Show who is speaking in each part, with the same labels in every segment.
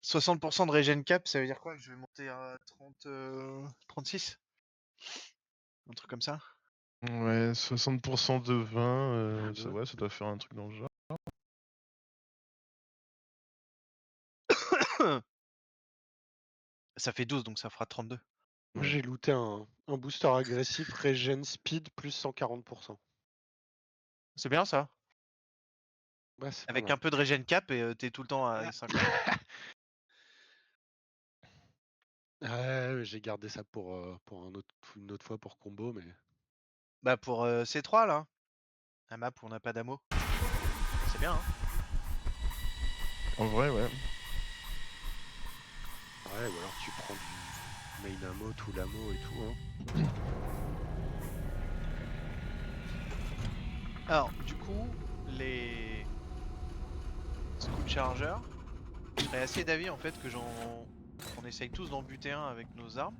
Speaker 1: 60% de regen cap, ça veut dire quoi? Que je vais monter à 30, 36? Un truc comme ça?
Speaker 2: Ouais, 60% de 20, ça,
Speaker 3: Deux.
Speaker 2: ouais, ça doit faire un truc dans le genre.
Speaker 1: Ça fait 12, donc ça fera 32.
Speaker 3: Moi,
Speaker 2: Ouais.
Speaker 3: j'ai looté un booster agressif regen speed plus 140%.
Speaker 1: C'est bien ça.
Speaker 3: Ouais, c'est pas
Speaker 1: Avec
Speaker 3: mal.
Speaker 1: un peu de regen cap et t'es tout le temps à 50.
Speaker 3: Ouais, j'ai gardé ça pour une autre fois pour combo, mais.
Speaker 1: Bah pour C3 là, un map où on n'a pas d'ammo. C'est bien hein.
Speaker 2: En vrai, ouais.
Speaker 3: Ouais, ou alors tu prends du main ammo, tout l'ammo et tout, hein.
Speaker 1: Alors du coup, les scout chargeurs, je serais assez d'avis en fait que qu'on essaye tous d'en buter un avec nos armes.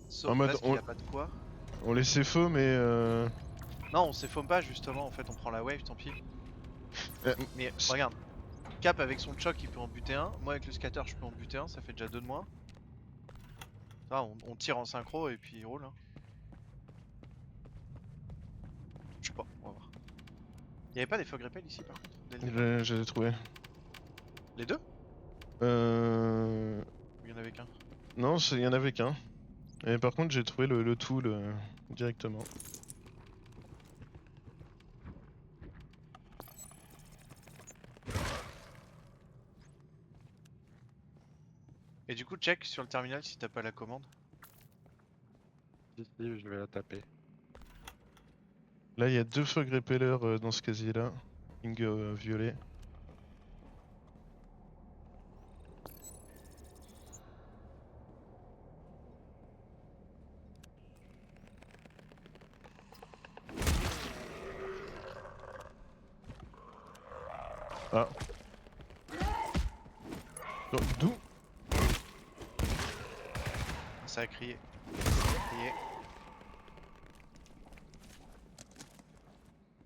Speaker 1: Sauf
Speaker 2: En mode,
Speaker 1: parce qu'il a pas de quoi.
Speaker 2: on laissait faux, mais
Speaker 1: Non, on s'effaume pas justement, en fait on prend la wave, tant pis.
Speaker 2: euh,
Speaker 1: Mais regarde, Cap avec son choc il peut en buter un, moi avec le scatter je peux en buter un, ça fait déjà 2 de moins. Ça, on tire en synchro et puis il roule. Hein. Je sais pas, on va voir. Y'avait pas des fog repel ici par contre dès le départ
Speaker 2: je les ai trouvés.
Speaker 1: Les deux?
Speaker 2: Euh...
Speaker 1: Ou il y en avait qu'un?
Speaker 2: Non, il y en avait qu'un. Et par contre, j'ai trouvé le tool directement.
Speaker 1: Et du coup check sur le terminal si t'as pas la commande.
Speaker 3: Si, je vais la taper.
Speaker 2: Là, il y a 2 fog repellers dans ce casier-là. King violet. Ah. D'où?
Speaker 1: Ça a crié. Ça a crié.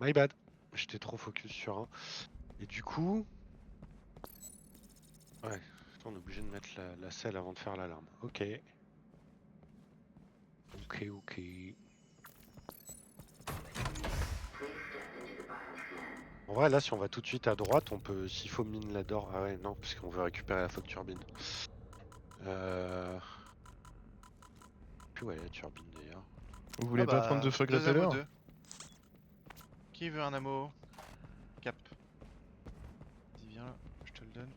Speaker 3: My bad. J'étais trop focus sur un. Et du coup. Ouais, on est obligé de mettre la selle avant de faire l'alarme. Ok. Ok. En vrai, là, si on va tout de suite à droite, on peut, s'il faut mine la d'or. Ah ouais, non, parce qu'on veut récupérer la fog turbine. Puis ouais, la turbine d'ailleurs.
Speaker 2: Vous
Speaker 1: Ah
Speaker 2: voulez pas prendre 2
Speaker 1: bah,
Speaker 2: fog
Speaker 1: 2 ammo
Speaker 2: repellers?
Speaker 1: 2. Qui veut un ammo? Cap. Dis viens là, je te le donne.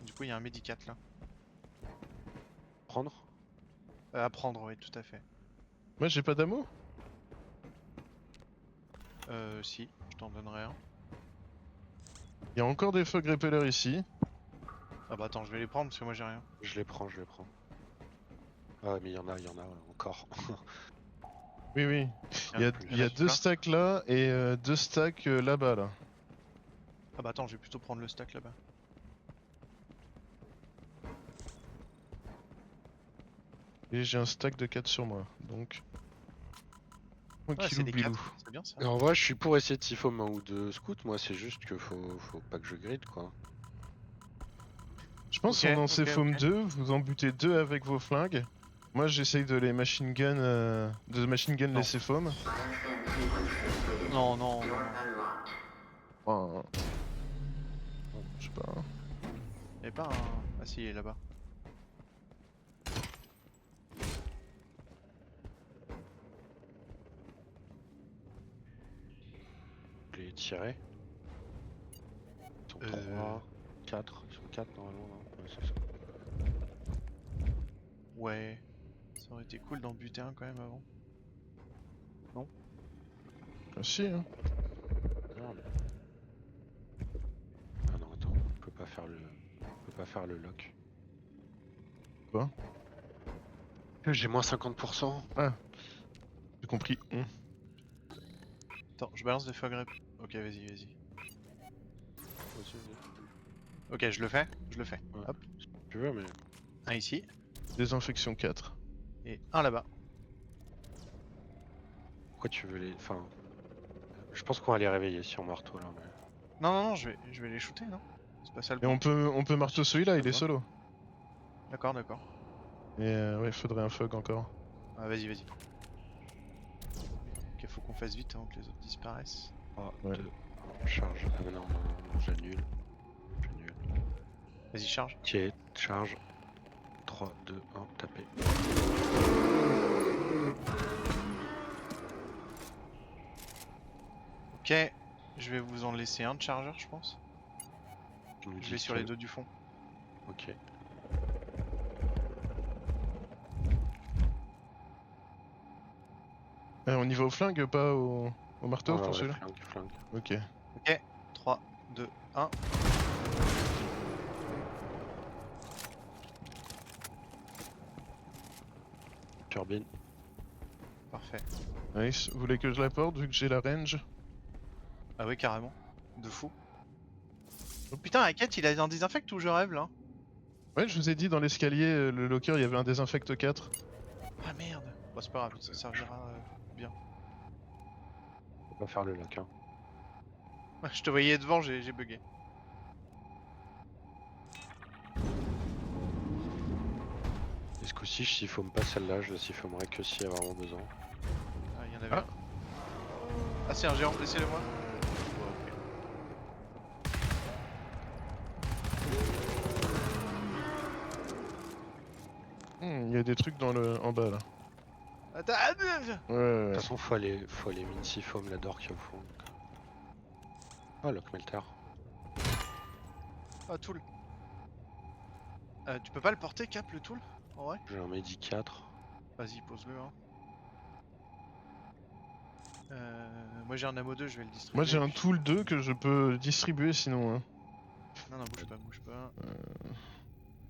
Speaker 1: Du coup il y a un médicat là.
Speaker 3: Prendre?
Speaker 1: À prendre, oui tout à fait.
Speaker 2: Moi, j'ai pas d'ammo.
Speaker 1: Si, je t'en donnerai un.
Speaker 2: Il y a encore des fog repellers ici.
Speaker 1: Ah bah attends, je vais les prendre parce que moi j'ai rien.
Speaker 3: Je les prends. Ah ouais, mais il y en a encore.
Speaker 2: Oui, oui.
Speaker 1: Il y
Speaker 2: Il
Speaker 1: en
Speaker 2: y
Speaker 1: a
Speaker 2: a
Speaker 1: qui
Speaker 2: 2
Speaker 1: plein.
Speaker 2: stacks là et 2 stacks là-bas là.
Speaker 1: Ah bah attends, je vais plutôt prendre le stack là-bas.
Speaker 2: Et j'ai un stack de 4 sur moi. Donc.
Speaker 1: Ouais, c'est
Speaker 2: Tranquillou
Speaker 1: des
Speaker 2: bilou.
Speaker 1: 4, c'est bien ça.
Speaker 3: Et en vrai, je suis pour essayer de siphon un ou deux scouts. Moi, c'est juste que faut pas que je grid quoi.
Speaker 2: Je pense
Speaker 1: Ok,
Speaker 2: qu'on en
Speaker 1: ok,
Speaker 2: CFOM
Speaker 1: ok.
Speaker 2: 2, vous en butez 2 avec vos flingues. Moi j'essaye de les machine gun, les
Speaker 1: Non.
Speaker 2: CFOM.
Speaker 1: Non, non, non, non.
Speaker 2: Enfin, je sais pas.
Speaker 1: Y'avait pas un. Ah si, il est là-bas.
Speaker 3: Je les tirer. Ils sont 3, 4. Ils sont 4 normalement, non? Ouais, c'est ça.
Speaker 1: Ouais. Ça aurait été cool d'en buter un quand même avant. Non?
Speaker 2: Ah si, hein.
Speaker 3: Merde. Ah non, attends, on peut pas faire le lock.
Speaker 2: Quoi?
Speaker 3: J'ai moins 50%.
Speaker 2: Ah, j'ai compris.
Speaker 1: Attends, je balance des fog rep. Ok, vas-y, vas-y.
Speaker 3: Vas-y.
Speaker 1: Ok, je le fais. Je le fais.
Speaker 3: Ouais.
Speaker 1: Hop.
Speaker 3: Si tu veux, mais.
Speaker 1: Un ici.
Speaker 2: Désinfection 4.
Speaker 1: Et un là-bas.
Speaker 3: Pourquoi tu veux les. Enfin. Je pense qu'on va les réveiller sur marteau là. Mais...
Speaker 1: Non, non, non, je vais les shooter, non? C'est pas ça le
Speaker 2: Et
Speaker 1: point.
Speaker 2: on peut marteau celui-là, il est
Speaker 3: va.
Speaker 2: solo.
Speaker 1: D'accord, d'accord.
Speaker 2: Et ouais, faudrait un fog encore.
Speaker 1: Ah, vas-y, vas-y. Ok, faut qu'on fasse vite avant que les autres disparaissent.
Speaker 3: 3,
Speaker 2: Ouais.
Speaker 3: 2, 1, charge. Ah mais non, non, j'annule. J'annule.
Speaker 1: Vas-y, charge.
Speaker 3: Ok, charge. 3, 2, 1, tapez.
Speaker 1: Ok, je vais vous en laisser un de chargeur, je pense.
Speaker 3: Tu nous
Speaker 1: Je
Speaker 3: dis
Speaker 1: vais sur les
Speaker 3: lequel.
Speaker 1: deux du fond.
Speaker 3: Ok.
Speaker 2: On y va au flingue, pas au marteau
Speaker 3: Ouais,
Speaker 2: pour
Speaker 3: ouais,
Speaker 2: celui-là?
Speaker 3: flingue, flingue.
Speaker 2: Ok.
Speaker 1: Ok, 3, 2, 1.
Speaker 3: Turbine.
Speaker 1: Parfait.
Speaker 2: Nice. Vous voulez que je la porte vu que j'ai la range?
Speaker 1: Ah oui, carrément. De fou. Oh putain, Hackett, il a un désinfect ou je rêve là?
Speaker 2: Ouais, je vous ai dit dans l'escalier, le locker, il y avait un désinfecte 4.
Speaker 1: Ah merde. Bon, c'est pas grave, ça servira bien.
Speaker 3: On va pas faire le lock. Hein.
Speaker 1: Je te voyais devant, j'ai bugué.
Speaker 3: Et ce coup-ci, je siphonne pas celle-là, je la siphonnerai que si y a vraiment besoin.
Speaker 1: Ah, il y en avait
Speaker 2: Ah.
Speaker 1: un. Ah, c'est un géant, laissez-le moi.
Speaker 2: Il y a des trucs en bas là.
Speaker 1: Attends,
Speaker 2: Ouais, ouais,
Speaker 3: De
Speaker 2: ouais.
Speaker 3: toute façon, faut aller mine siphon la door qu'il y a au fond. Donc... Ah, lock melter.
Speaker 1: ah, tool. Tu peux pas le porter, Cap, le tool? En vrai?
Speaker 3: J'ai un Medi 4.
Speaker 1: Vas-y, pose-le. Hein. Moi j'ai un ammo 2, je vais le distribuer.
Speaker 2: Moi j'ai
Speaker 1: et
Speaker 2: un
Speaker 1: puis-
Speaker 2: tool 2 que je peux distribuer sinon. Hein.
Speaker 1: Non, non, bouge pas, bouge pas.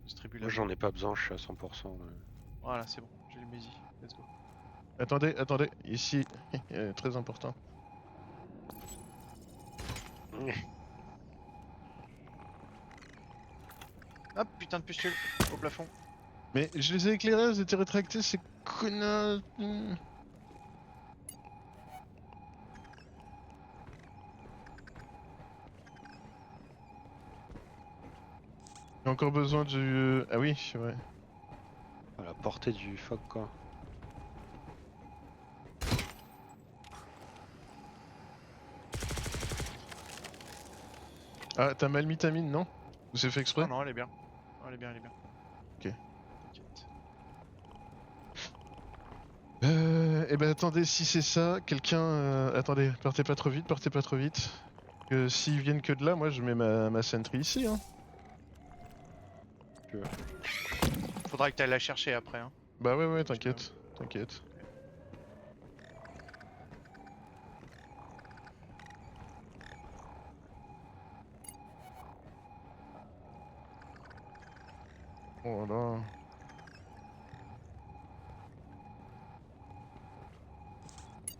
Speaker 1: Distribue la
Speaker 3: Moi, j'en ai pas besoin, je suis à 100%.
Speaker 1: Voilà, c'est bon, j'ai le Mezi. Let's go.
Speaker 2: Attendez, attendez, ici, très important.
Speaker 1: Hop, putain de pustule au plafond.
Speaker 2: Mais je les ai éclairés, elles étaient rétractées, ces connards. J'ai encore besoin du. Ah oui, ouais.
Speaker 3: À la portée du fog, quoi.
Speaker 2: Ah, t'as mal mis ta mine, non? Ou c'est fait exprès?
Speaker 1: Non, non, elle est bien. Non, elle est bien, elle est bien.
Speaker 2: Ok.
Speaker 1: T'inquiète.
Speaker 2: Eh ben attendez, si c'est ça, quelqu'un. Attendez, partez pas trop vite, partez pas trop vite. S'ils viennent que de là, moi je mets ma sentry ici. Hein.
Speaker 1: Faudra que t'ailles la chercher après. Hein.
Speaker 2: Bah ouais, t'inquiète, t'inquiète. Oh là.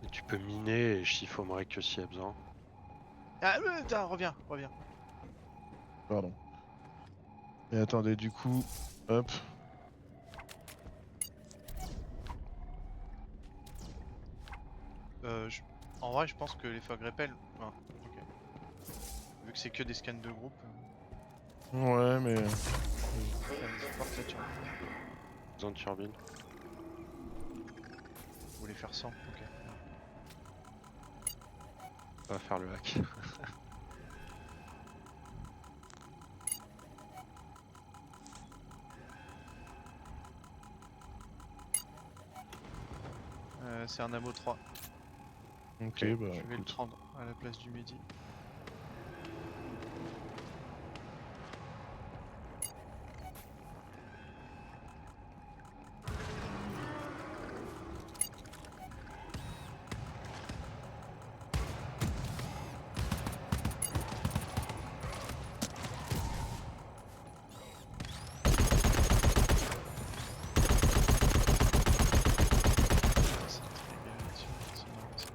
Speaker 3: Et tu peux miner et je siphonnerai que s'il y a besoin.
Speaker 1: Ah, attends, reviens, reviens.
Speaker 2: Pardon. Et attendez, du coup, hop.
Speaker 1: En vrai, je pense que les fog repel. Ah, ok. Vu que c'est que des scans de groupe.
Speaker 2: Ouais, mais.
Speaker 1: Porte la turbine.
Speaker 3: Besoin de turbine.
Speaker 1: Vous voulez faire 100? Ok.
Speaker 3: On va faire le hack.
Speaker 1: C'est un ammo 3.
Speaker 2: Ok, bah.
Speaker 1: Je vais le
Speaker 2: écoute.
Speaker 1: prendre à la place du Medi. C'est très bien, c'est marrant, ça.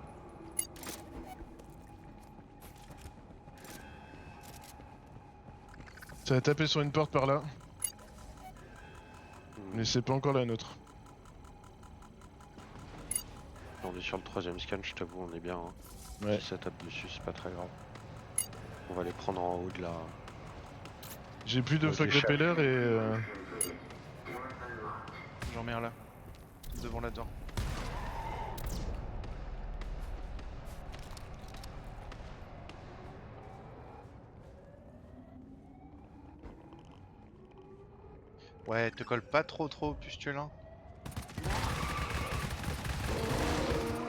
Speaker 2: Ça a tapé sur une porte par là, mais c'est pas encore la nôtre.
Speaker 3: J'en est sur le troisième scan, je t'avoue, on est bien. Hein.
Speaker 2: Ouais.
Speaker 3: Si ça tape dessus, c'est pas très grave. On va les prendre en haut de la.
Speaker 2: J'ai plus de
Speaker 3: Ouais,
Speaker 2: flag
Speaker 3: des chefs.
Speaker 2: repeller et
Speaker 1: J'en mets un là. Devant la door. Ouais, te colle pas trop pustulin.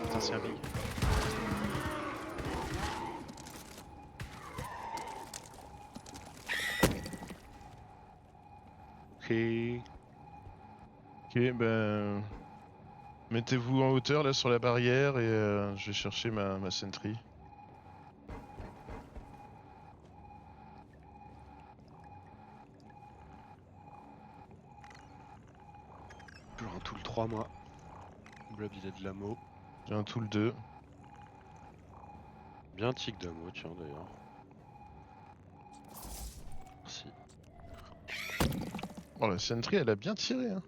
Speaker 1: Putain, c'est un big.
Speaker 3: Ok.
Speaker 2: ok, ben mettez-vous en hauteur là sur la barrière et je vais chercher ma sentry.
Speaker 3: Toujours un tool 3 moi. Blob il a de l'ammo.
Speaker 2: J'ai un tool 2.
Speaker 3: Bien tic d'ammo tiens d'ailleurs. Merci.
Speaker 2: Oh la sentry elle a bien tiré hein.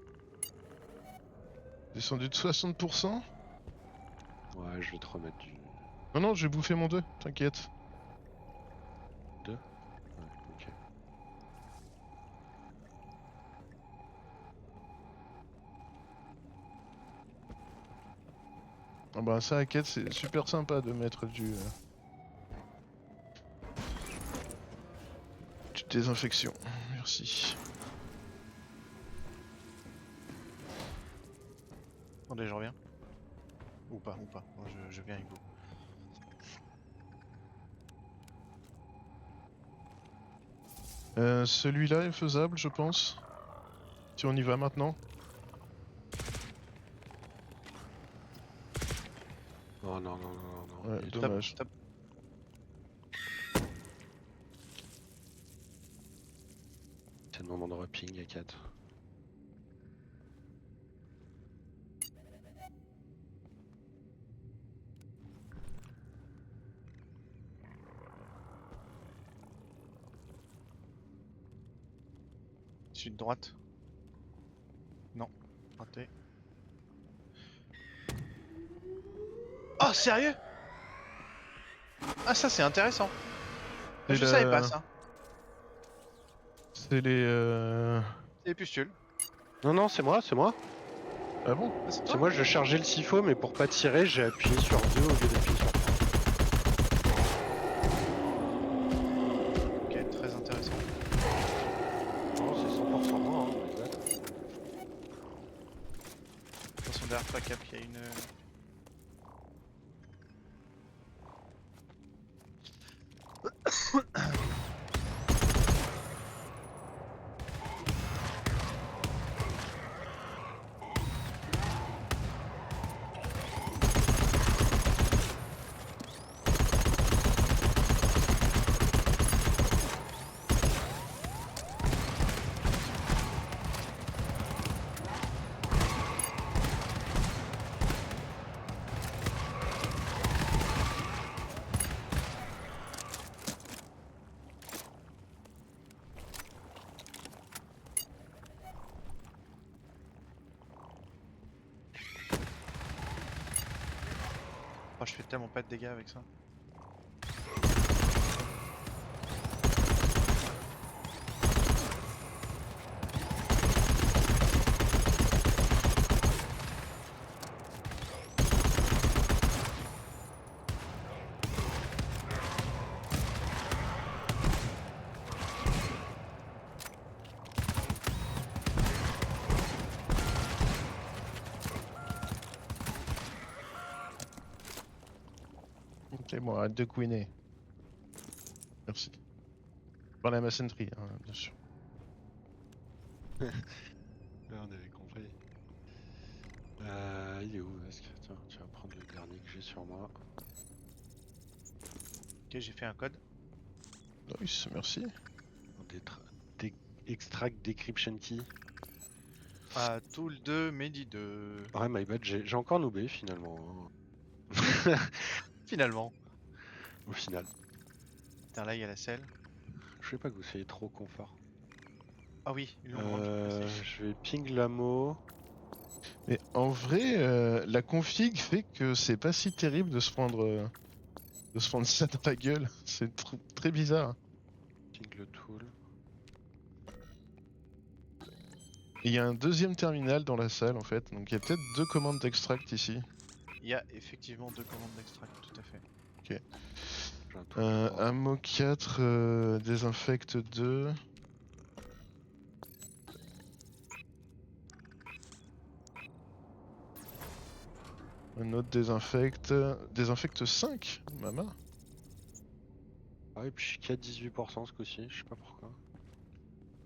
Speaker 2: Descendu de 60%.
Speaker 3: Ouais je vais te remettre du
Speaker 2: Non non j'ai bouffé mon 2, t'inquiète.
Speaker 3: 2. Ouais ok.
Speaker 2: Ah bah ça à quête c'est super sympa de mettre du désinfection. Merci.
Speaker 1: Attendez, je reviens. Ou pas. Moi, je viens avec vous.
Speaker 2: Celui-là est faisable je pense. Si on y va maintenant.
Speaker 3: Oh non non non non non.
Speaker 2: Ouais,
Speaker 3: Il est
Speaker 1: Top,
Speaker 2: dommage.
Speaker 1: top.
Speaker 3: C'est le moment de reping à 4.
Speaker 1: Sud droite. Non, raté. Oh, sérieux? Ah, ça c'est intéressant.
Speaker 2: C'est
Speaker 1: Je savais pas ça.
Speaker 2: C'est les
Speaker 1: C'est les pustules.
Speaker 3: Non non c'est moi, c'est moi.
Speaker 2: Ah bon?
Speaker 1: Ah, c'est
Speaker 3: C'est
Speaker 1: toi?
Speaker 3: moi je chargeais le SIFO mais pour pas tirer j'ai appuyé sur 2 au lieu d'appuyer sur 3.
Speaker 1: Ok, très intéressant.
Speaker 3: Non c'est 100% moi hein, my bad.
Speaker 1: Attention derrière toi, Cap, il y a une. Oh, je fais tellement pas de dégâts avec ça.
Speaker 2: Ok, bon, arrête de couiner. Merci. Par la maçonnerie, hein, bien sûr.
Speaker 3: Ouais, on avait compris. Il est où Vasque? Tiens, tu vas prendre le dernier que j'ai sur moi.
Speaker 1: Ok, j'ai fait un code.
Speaker 2: Nice, merci.
Speaker 3: Extract decryption key.
Speaker 1: Ah, Tool 2, Medi 2.
Speaker 3: Ouais, my bad, j'ai encore noobé finalement. Hein.
Speaker 1: Finalement.
Speaker 3: Au final.
Speaker 1: Putain, là, il y a la selle.
Speaker 3: Je sais pas que vous soyez trop confort.
Speaker 1: Ah oui, une longue range, merci.
Speaker 3: Je vais ping l'ammo.
Speaker 2: Mais en vrai, la config fait que c'est pas si terrible de se prendre ça dans la gueule. C'est très bizarre.
Speaker 3: Tingle tool.
Speaker 2: Et il y a un deuxième terminal dans la salle en fait, donc il y a peut-être 2 commandes d'extract ici.
Speaker 1: Il y a effectivement 2 commandes d'extract, tout à fait.
Speaker 3: J'ai un tool 3.
Speaker 2: Ammo 4, désinfecte 2. Un autre désinfecte 5, maman.
Speaker 3: Ah, et puis je suis qu'à 18% ce coup-ci, je sais pas pourquoi.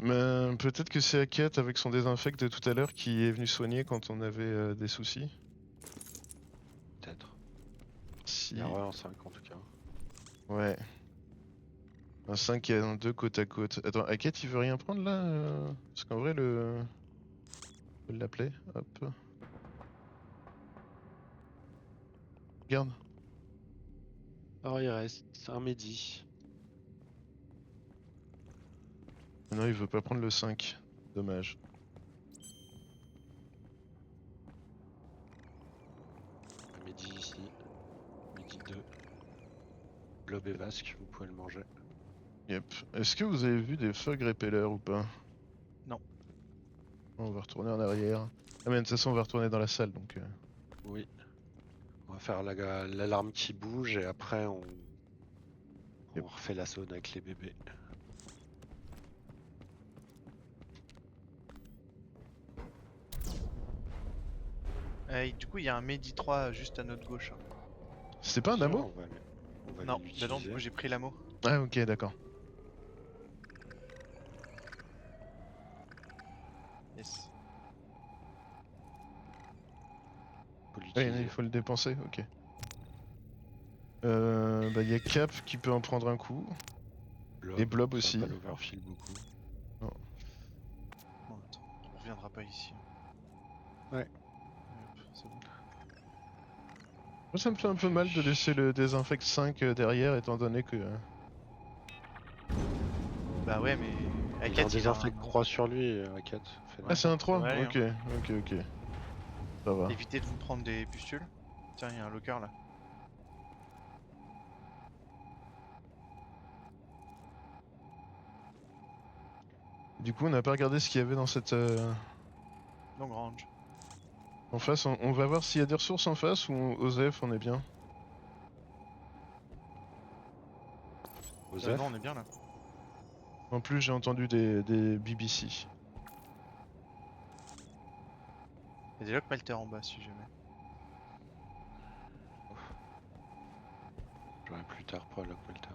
Speaker 2: Mais peut-être que c'est Aket avec son désinfecte de tout à l'heure qui est venu soigner quand on avait des soucis.
Speaker 3: Peut-être.
Speaker 2: Si.
Speaker 3: Erreur en 5 en tout cas.
Speaker 2: Ouais. Un 5 et un 2 côte à côte. Attends, Aket il veut rien prendre là parce qu'en vrai le... On peut l'appeler. Hop. Regarde.
Speaker 3: Alors il reste un Mehdi.
Speaker 2: Non, il veut pas prendre le 5. Dommage.
Speaker 3: Un Mehdi ici. Mehdi 2. Blob et Vasque, vous pouvez le manger.
Speaker 2: Yep. Est-ce que vous avez vu des fog repellers ou pas?
Speaker 1: Non.
Speaker 2: On va retourner en arrière. Ah mais de toute façon on va retourner dans la salle donc...
Speaker 3: Oui. On va faire l'alarme qui bouge et après on
Speaker 2: Yep.
Speaker 3: refait la zone avec les bébés.
Speaker 1: Et du coup, il y a un Medi 3 juste à notre gauche. Hein.
Speaker 2: C'était pas un
Speaker 3: Sûr,
Speaker 2: ammo?
Speaker 3: on va
Speaker 1: Non,
Speaker 3: aller
Speaker 1: bah non, du
Speaker 3: l'utiliser.
Speaker 1: coup, j'ai pris l'ammo.
Speaker 2: Ah ok d'accord.
Speaker 1: Yes.
Speaker 3: Faut
Speaker 2: Ouais,
Speaker 3: l'utiliser.
Speaker 2: il faut le dépenser, ok. Bah y a Cap qui peut en prendre un coup. Et Blob
Speaker 3: ça
Speaker 2: aussi.
Speaker 3: va pas l'overfill beaucoup.
Speaker 1: Bon, attends, on reviendra pas ici.
Speaker 3: Ouais.
Speaker 1: Hop, c'est bon.
Speaker 2: Moi ça me fait un peu mal de laisser le Désinfect 5 derrière étant donné que...
Speaker 1: Bah ouais, mais
Speaker 3: Il a un
Speaker 1: Akat, il a
Speaker 3: désinfect 3 sur lui, Akat.
Speaker 1: Ouais.
Speaker 2: Ah c'est un 3?
Speaker 1: va aller,
Speaker 2: Ok, ok. Ça va.
Speaker 1: Évitez de vous prendre des pustules. Tiens, il y a un locker là.
Speaker 2: Du coup on n'a pas regardé ce qu'il y avait dans cette...
Speaker 1: Long range.
Speaker 2: En face, on va voir s'il y a des ressources en face ou OZEF on est bien.
Speaker 3: Osef.
Speaker 1: Non, on est bien là.
Speaker 2: En plus j'ai entendu des BBC.
Speaker 1: Il y a des lock melter en bas si jamais.
Speaker 3: J'aurai plus tard pour Lock Melter.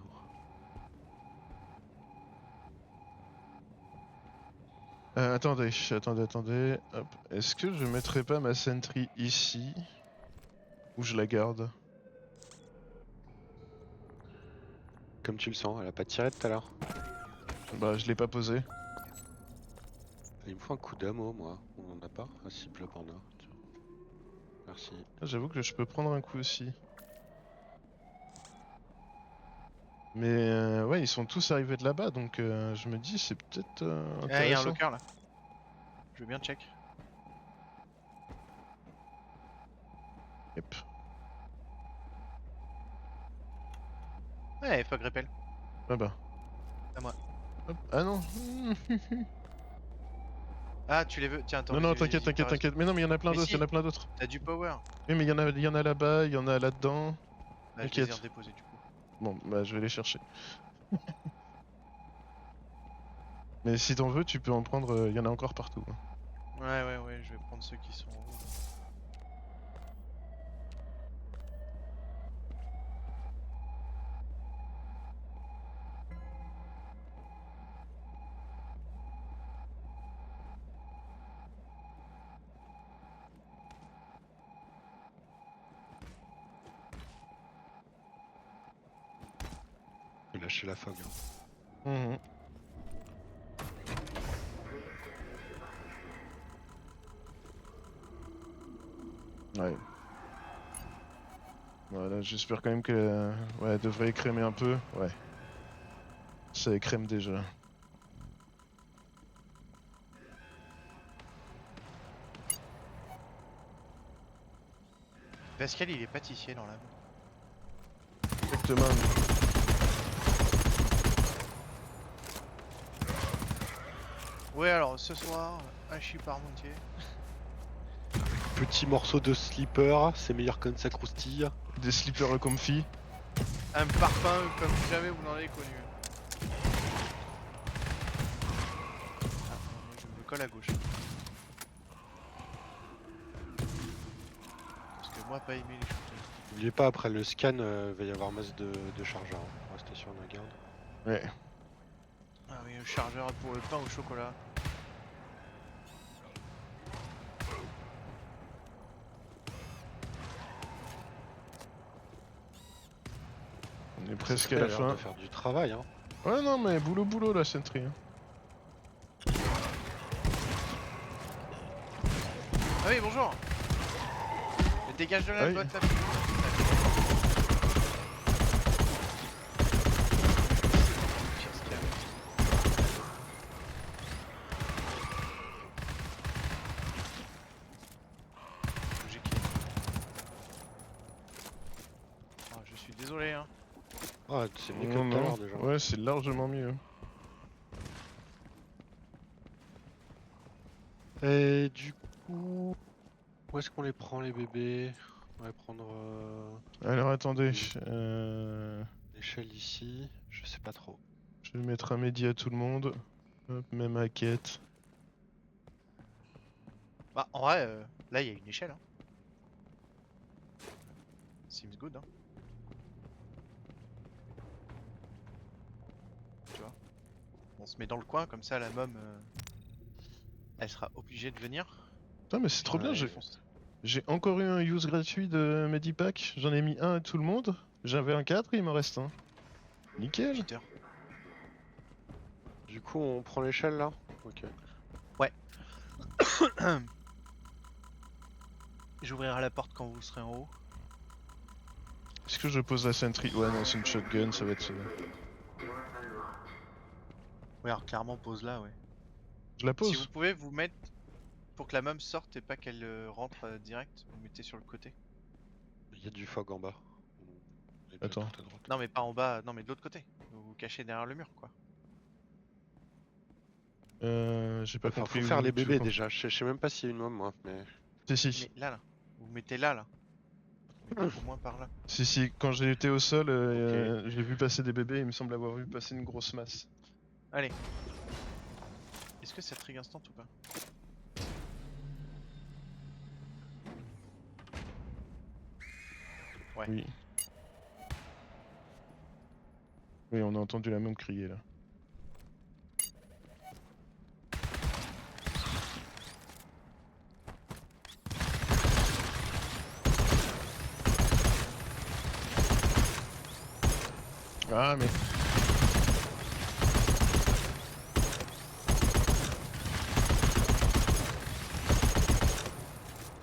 Speaker 2: Attendez. Hop. Est-ce que je mettrais pas ma sentry ici? Ou je la garde?
Speaker 3: Comme tu le sens, elle a pas tiré tout à l'heure.
Speaker 2: Bah je l'ai pas posée.
Speaker 3: Il me faut un coup d'ammo, moi. On en a pas? Ah si, Blob en a. Tiens. Merci.
Speaker 2: Ah, j'avoue que je peux prendre un coup aussi. Mais ouais, ils sont tous arrivés de là-bas, donc je me dis c'est peut-être
Speaker 1: Ah, il y a un
Speaker 2: intéressant.
Speaker 1: locker là. Je veux bien check.
Speaker 2: Yep.
Speaker 1: Ouais, fog repel.
Speaker 2: Ah bah.
Speaker 1: À moi.
Speaker 2: Hop. Ah non.
Speaker 1: Ah, tu les veux? Tiens, attends.
Speaker 2: Non,
Speaker 1: vas-y,
Speaker 2: t'inquiète. Mais non, mais il y en a plein
Speaker 1: Mais
Speaker 2: d'autres,
Speaker 1: si.
Speaker 2: il y en a plein d'autres.
Speaker 1: T'as du power.
Speaker 2: Oui, mais il y en a là-bas, il y en a là-dedans.
Speaker 1: Bah, je les ai
Speaker 2: T'inquiète.
Speaker 1: redéposés du coup.
Speaker 2: Bon, bah je vais les chercher. Mais si t'en veux, tu peux en prendre, il y en a encore partout.
Speaker 1: Ouais, je vais prendre ceux qui sont en haut.
Speaker 3: Je vais lâcher la fog. Hein.
Speaker 2: Mhm. Ouais. Voilà, j'espère quand même que... ouais, elle devrait écrémer un peu. Ouais. Ça écrème déjà.
Speaker 1: Pascal il est pâtissier dans l'âme.
Speaker 2: Exactement.
Speaker 1: Ouais alors ce soir, hachis parmentier.
Speaker 3: Petit morceau de slipper, c'est meilleur qu'un ça croustille.
Speaker 2: Des slippers comfy.
Speaker 1: Un parfum comme jamais vous n'en avez connu. Ah, moi je me colle à gauche. Parce que moi pas aimé les shooters.
Speaker 3: N'oubliez pas, après le scan, va y avoir masse de chargeurs. Hein. Restez sur la garde.
Speaker 2: Ouais.
Speaker 1: Ah oui, un chargeur pour le pain au chocolat.
Speaker 2: On est presque
Speaker 3: Ça
Speaker 2: à la
Speaker 3: a l'air
Speaker 2: fin.
Speaker 3: de faire du travail, hein.
Speaker 2: Ouais, non, mais boulot la sentry. Hein.
Speaker 1: Ah oui bonjour. Mais dégage de là
Speaker 2: Ah
Speaker 1: le
Speaker 2: oui.
Speaker 1: bot là. Je suis désolé hein.
Speaker 3: Ah, c'est mieux que
Speaker 2: Non,
Speaker 3: tout à
Speaker 2: non.
Speaker 3: l'heure déjà.
Speaker 2: Ouais, c'est largement mieux.
Speaker 3: Et du coup, où est-ce qu'on les prend les bébés? On va prendre
Speaker 2: Alors attendez,
Speaker 3: l'échelle ici. Je sais pas trop.
Speaker 2: je vais mettre un média à tout le monde. Hop, même à quête.
Speaker 1: Bah en vrai là il y a une échelle hein. Seems good hein. Tu vois. On se met dans le coin comme ça la mom elle sera obligée de venir.
Speaker 2: Putain, mais c'est trop bien,
Speaker 3: Ouais.
Speaker 2: j'ai encore eu un use gratuit de Medipack. J'en ai mis un à tout le monde. J'avais un 4, il m'en reste un. Nickel.
Speaker 1: Cheater.
Speaker 3: Du coup, on prend l'échelle là? Ok.
Speaker 1: J'ouvrirai la porte quand vous serez en haut.
Speaker 2: Est-ce que je pose la sentry? Ouais, non, c'est une shotgun, ça va être...
Speaker 1: Ouais alors clairement pose là ouais.
Speaker 2: Je la
Speaker 1: Si vous
Speaker 2: pose.
Speaker 1: pouvez vous mettre pour que la mom sorte et pas qu'elle rentre direct, vous mettez sur le côté.
Speaker 3: Il y a du fog en bas. Et puis
Speaker 2: Attends.
Speaker 3: tout à droite.
Speaker 1: Non mais pas en bas, non mais de l'autre côté. Vous vous cachez derrière le mur quoi.
Speaker 2: J'ai pas
Speaker 3: Enfin,
Speaker 2: compris
Speaker 3: faut
Speaker 2: où
Speaker 3: faire les
Speaker 2: tu veux
Speaker 3: bébés
Speaker 2: qu'on-
Speaker 3: déjà. Je sais même pas s'il y a une môme moi, mais.
Speaker 2: Si.
Speaker 1: Mais là. Vous vous mettez là. Mais au moins par là.
Speaker 2: Si, quand j'ai été au sol, j'ai vu passer des bébés, il me semble avoir vu passer une grosse masse.
Speaker 1: Allez. Est-ce que ça trigue instant ou pas? Ouais.
Speaker 2: Oui. Oui, on a entendu la même crier là. Ah mais...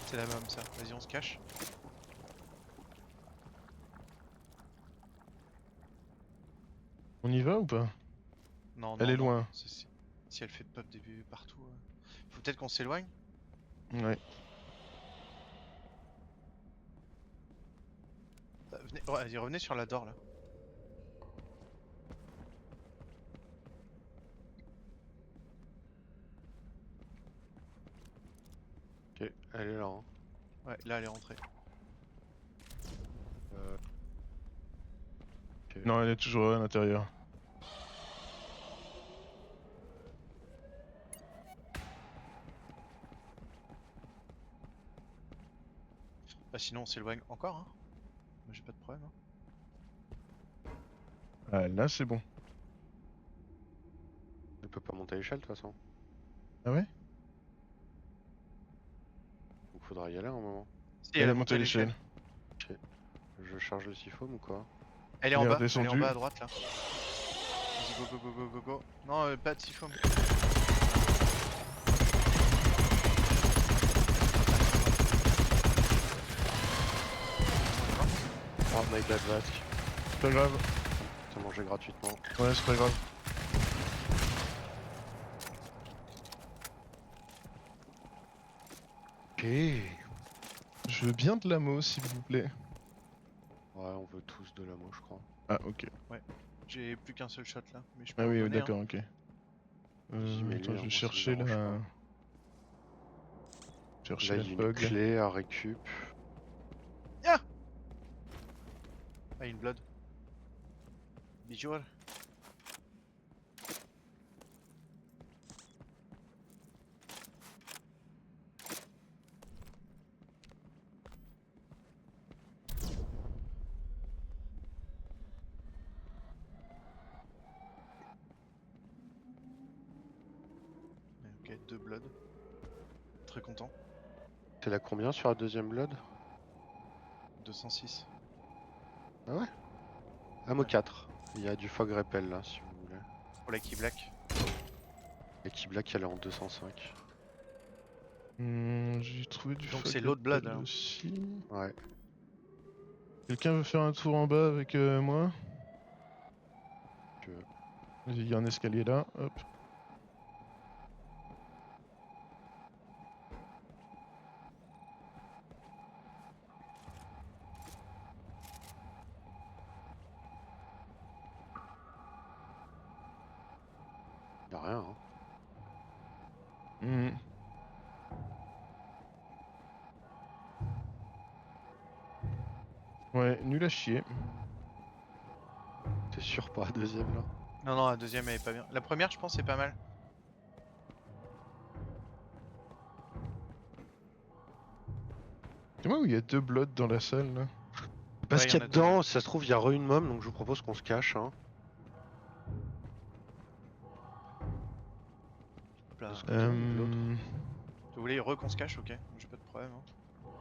Speaker 1: C'est la mom ça. Vas-y on se cache.
Speaker 2: On y va ou pas?
Speaker 1: Non,
Speaker 2: Elle
Speaker 1: non,
Speaker 2: est
Speaker 1: non.
Speaker 2: loin.
Speaker 1: Si elle fait pop des bébés partout. Faut peut-être qu'on s'éloigne.
Speaker 2: Ouais.
Speaker 1: Venez... ouais, vas-y revenez sur la door là.
Speaker 3: Ok, elle est là. Hein.
Speaker 1: Ouais, là elle est rentrée.
Speaker 3: Ok.
Speaker 2: Non, elle est toujours à l'intérieur.
Speaker 1: Bah sinon on s'éloigne encore hein. Moi j'ai pas de problème hein.
Speaker 2: Ah là c'est bon.
Speaker 3: Elle peut pas monter à l'échelle de toute façon.
Speaker 2: Ah ouais?
Speaker 3: Donc faudra y aller un moment.
Speaker 1: Si
Speaker 2: Elle est montée à l'échelle.
Speaker 3: Je charge le siphon ou quoi?
Speaker 1: Elle est en
Speaker 2: Elle est
Speaker 1: bas, elle est en
Speaker 2: redescendue.
Speaker 1: bas à droite là. Vas-y go. Non pas de siphon.
Speaker 3: Oh my god, Vasque.
Speaker 2: C'est pas grave.
Speaker 3: T'as mangé gratuitement.
Speaker 2: Ouais, c'est pas grave.
Speaker 3: Ok.
Speaker 2: Je veux bien de l'ammo, s'il vous plaît.
Speaker 3: Ouais, on veut tous de l'ammo, je crois.
Speaker 2: Ah, ok.
Speaker 1: J'ai plus qu'un seul shot là, mais je peux
Speaker 2: Ah
Speaker 1: en
Speaker 2: oui,
Speaker 1: donner.
Speaker 2: d'accord, ok.
Speaker 3: Vas-y, mets-lui,
Speaker 2: Attends,
Speaker 3: hein,
Speaker 2: je vais
Speaker 3: moi, ça me
Speaker 2: chercher
Speaker 3: dérange
Speaker 2: la...
Speaker 3: pas.
Speaker 2: Chercher
Speaker 3: Là,
Speaker 2: la
Speaker 3: il y a une
Speaker 2: fog.
Speaker 3: clé à récup.
Speaker 1: Ah, une blood. Bijou. Ok, 2 blood. Très content.
Speaker 3: T'es là combien sur la deuxième blood?
Speaker 1: 206.
Speaker 3: Ah ouais? Ammo
Speaker 1: Ouais.
Speaker 3: 4. Il y a du fog repel là, si vous voulez.
Speaker 1: Pour la key black.
Speaker 3: Et qui black, elle est en 205.
Speaker 2: J'ai trouvé du
Speaker 1: Donc
Speaker 2: fog
Speaker 1: c'est l'autre blood,
Speaker 2: repel
Speaker 1: hein.
Speaker 2: aussi.
Speaker 3: Ouais.
Speaker 2: Quelqu'un veut faire un tour en bas avec moi?
Speaker 3: Tu veux.
Speaker 2: Vas-y, il y a un escalier là, hop.
Speaker 3: Y'a rien, hein.
Speaker 2: Hmm. Ouais, nul à chier.
Speaker 3: T'es sûr pour la deuxième là?
Speaker 1: Non, non, la deuxième elle est pas bien. La première, je pense, c'est pas mal.
Speaker 2: C'est moi où il y a 2 bloods dans la salle là?
Speaker 3: Parce
Speaker 1: Ouais, y
Speaker 3: qu'il
Speaker 1: en
Speaker 3: y a
Speaker 1: a deux.
Speaker 3: dedans, si ça se trouve, il y a re une mom, donc je vous propose qu'on se cache, hein.
Speaker 1: Là.
Speaker 3: De ce côté-là ou de l'autre?
Speaker 1: Vous voulez qu'on se cache? Ok, j'ai pas de problème. Hein.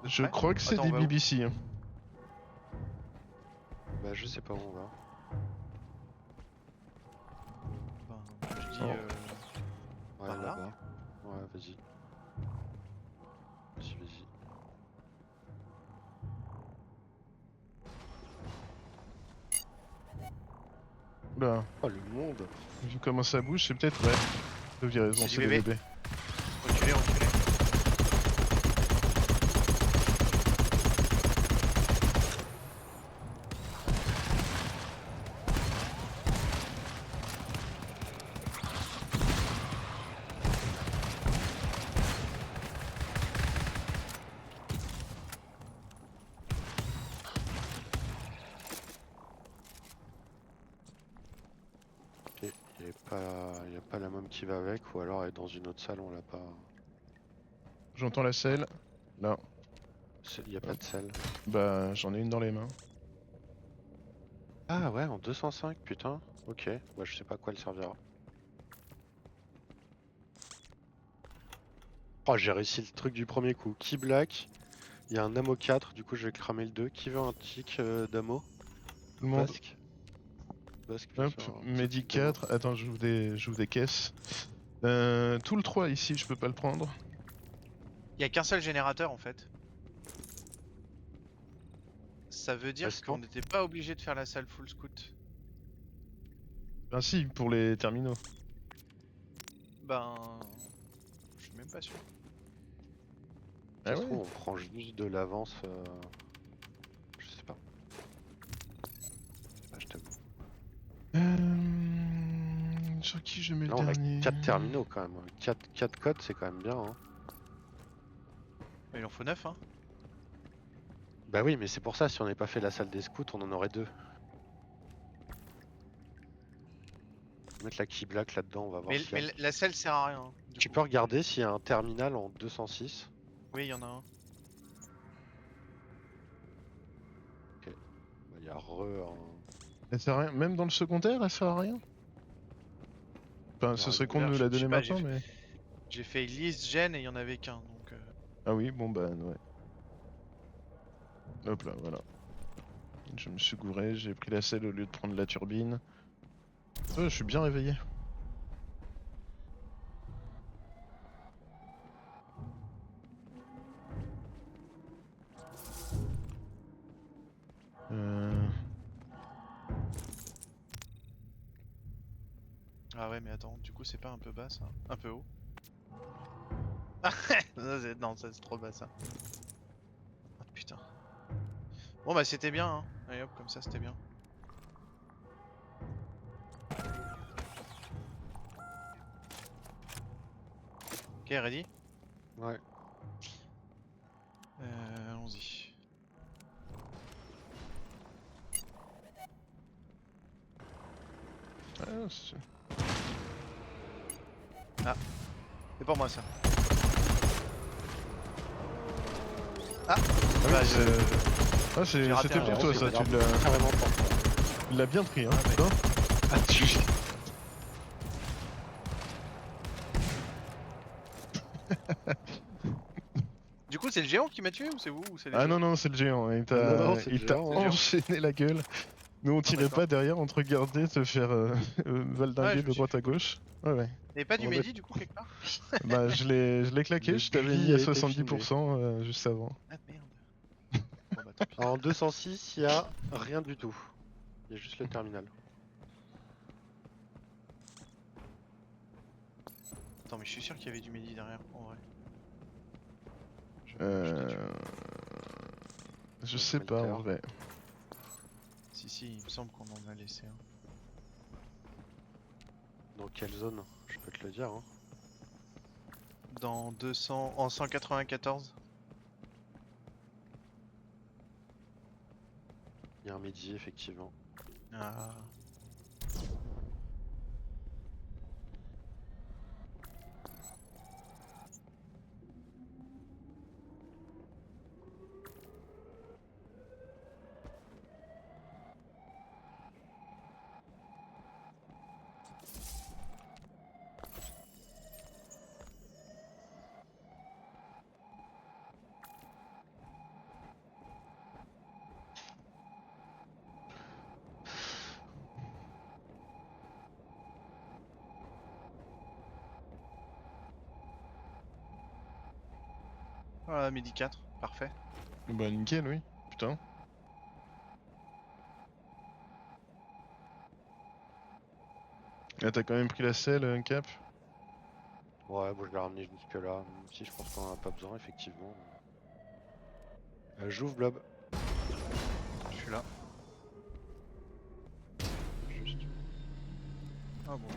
Speaker 1: Vous êtes
Speaker 2: Je
Speaker 1: prêts?
Speaker 2: crois que c'est
Speaker 1: Attends,
Speaker 2: des
Speaker 1: on va où?
Speaker 2: BBC. Hein.
Speaker 3: Bah, je sais pas où on va.
Speaker 1: Ben, je dis
Speaker 2: Oh.
Speaker 3: Ouais,
Speaker 1: par là.
Speaker 3: là-bas. Ouais, vas-y. Vas-y, vas-y.
Speaker 2: Oula,
Speaker 3: Oh, le monde!
Speaker 2: vu comment ça bouge, c'est peut-être ouais. Vous avez raison,
Speaker 1: C'est
Speaker 2: c'est
Speaker 1: du
Speaker 2: des
Speaker 1: bébé.
Speaker 2: bébés.
Speaker 1: Reculez, reculez.
Speaker 3: Ok, y a pas la mom qui va avec, ou alors elle est dans une autre salle, on l'a pas.
Speaker 2: J'entends la selle. Là.
Speaker 3: Y a pas de salle.
Speaker 2: Bah, j'en ai une dans les mains.
Speaker 3: Ah ouais, en 205, putain. Ok, bah je sais pas à quoi elle servira. Oh, j'ai réussi le truc du premier coup. Key black, il y a un ammo 4, du coup je vais cramer le 2. Qui veut un tic d'ammo?
Speaker 2: Tout le monde.
Speaker 3: Basque. Basque, bien
Speaker 2: Hop,
Speaker 3: sûr, un petit
Speaker 2: Medi
Speaker 3: tic d'ammo.
Speaker 2: 4. Attends, j'ouvre des caisses. Tout le 3 ici, je peux pas le prendre.
Speaker 1: Y a qu'un seul générateur en fait. Ça veut dire
Speaker 3: Restant.
Speaker 1: qu'on n'était pas obligé de faire la salle full scout.
Speaker 2: Ben si, pour les terminaux.
Speaker 1: Ben. Je suis même pas sûr.
Speaker 3: Ça
Speaker 2: Ah
Speaker 3: se
Speaker 2: ouais.
Speaker 3: trouve, on prend juste de l'avance. Je sais pas. Ah, je t'avoue.
Speaker 2: Sur qui je mets
Speaker 3: Là,
Speaker 2: le
Speaker 3: on a
Speaker 2: dernier
Speaker 3: 4 terminaux quand même. 4 codes, c'est quand même bien. Hein.
Speaker 1: Il en faut 9 hein.
Speaker 3: Bah oui, mais c'est pour ça, si on n'avait pas fait la salle des scouts, on en aurait 2. Mettre la key black là-dedans, on va voir
Speaker 1: Mais,
Speaker 3: s'il y a...
Speaker 1: la salle sert à rien. Hein, du
Speaker 3: Tu
Speaker 1: coup.
Speaker 3: peux regarder s'il y a un terminal en 206.
Speaker 1: Oui, il y en a un.
Speaker 3: Ok. Bah, il y a un...
Speaker 2: Elle sert à rien. Même dans le secondaire, elle sert à rien. Enfin, ce
Speaker 3: Ouais,
Speaker 2: serait
Speaker 3: non.
Speaker 2: con de me
Speaker 1: Je
Speaker 2: la
Speaker 1: sais
Speaker 2: donner
Speaker 1: pas,
Speaker 2: maintenant, mais.
Speaker 1: j'ai fait liste gen et il y en avait qu'un donc.
Speaker 2: Ah oui, bon bah ouais. Hop là, voilà. Je me suis gouré, j'ai pris la selle au lieu de prendre la turbine. Je suis bien réveillé. Euh...
Speaker 1: Ah ouais, mais attends, du coup, c'est pas un peu bas ça? Un peu haut? Non, ça c'est trop bas ça. Bon bah c'était bien, hein. Allez hop, comme ça c'était bien. Ok, ready?
Speaker 3: Ouais.
Speaker 1: Allons-y.
Speaker 2: Ah, c'est-
Speaker 1: C'est pour moi ça. Ah
Speaker 2: Ah oui,
Speaker 1: bah,
Speaker 2: c'est- ah,
Speaker 1: j'ai raté
Speaker 2: c'était
Speaker 1: un
Speaker 2: pour
Speaker 1: jet.
Speaker 2: toi
Speaker 3: c'est
Speaker 2: ça,
Speaker 3: pas
Speaker 2: tu
Speaker 3: grave.
Speaker 2: l'as
Speaker 3: Carrément pour toi.
Speaker 2: tu l'as bien pris hein,
Speaker 1: Ah,
Speaker 2: putain.
Speaker 1: Ah, tu... Du coup c'est le géant qui m'a tué ou c'est vous ou c'est les
Speaker 2: Ah
Speaker 1: autres?
Speaker 2: non, non, c'est le géant, hein,
Speaker 3: Non, c'est le
Speaker 2: il t'a
Speaker 3: géant,
Speaker 1: hein.
Speaker 2: enchaîné la gueule. Nous on tirait
Speaker 1: d'accord.
Speaker 2: pas derrière, on te regardait te faire
Speaker 1: Ouais,
Speaker 2: valdinguer
Speaker 1: je me
Speaker 2: de
Speaker 1: suis
Speaker 2: droite
Speaker 1: fait
Speaker 2: à
Speaker 1: bully.
Speaker 2: gauche. Ouais, ouais.
Speaker 1: Et pas du
Speaker 3: On a-
Speaker 1: Mehdi du coup quelque part?
Speaker 2: Bah je l'ai claqué,
Speaker 3: Le
Speaker 2: je t'avais
Speaker 3: bully
Speaker 2: mis à
Speaker 3: a été filmé.
Speaker 2: 70% juste avant.
Speaker 1: Ah merde. Bon bah tant pis.
Speaker 3: En 206, il y a rien du tout. Il y a juste le terminal.
Speaker 1: Attends mais je suis sûr qu'il y avait du Mehdi derrière en vrai. Je t'ai tué.
Speaker 2: Euh... Je
Speaker 3: Donc,
Speaker 2: sais pas en
Speaker 3: Melter.
Speaker 2: vrai.
Speaker 1: Si il me semble qu'on en a laissé un.
Speaker 3: Dans quelle zone? Je peux te le dire. Hein.
Speaker 1: Dans 200... en 194.
Speaker 3: Il y a un midi, effectivement.
Speaker 1: Ah. Voilà, midi 4, parfait.
Speaker 2: Bah nickel, oui. Putain. Ah, t'as quand même pris la selle, Cap.
Speaker 3: Ouais, bon, je l'ai ramené jusque là. Même si je pense qu'on en a pas besoin, effectivement. J'ouvre Blob.
Speaker 1: Je suis là.
Speaker 3: Juste.
Speaker 1: Ah bon.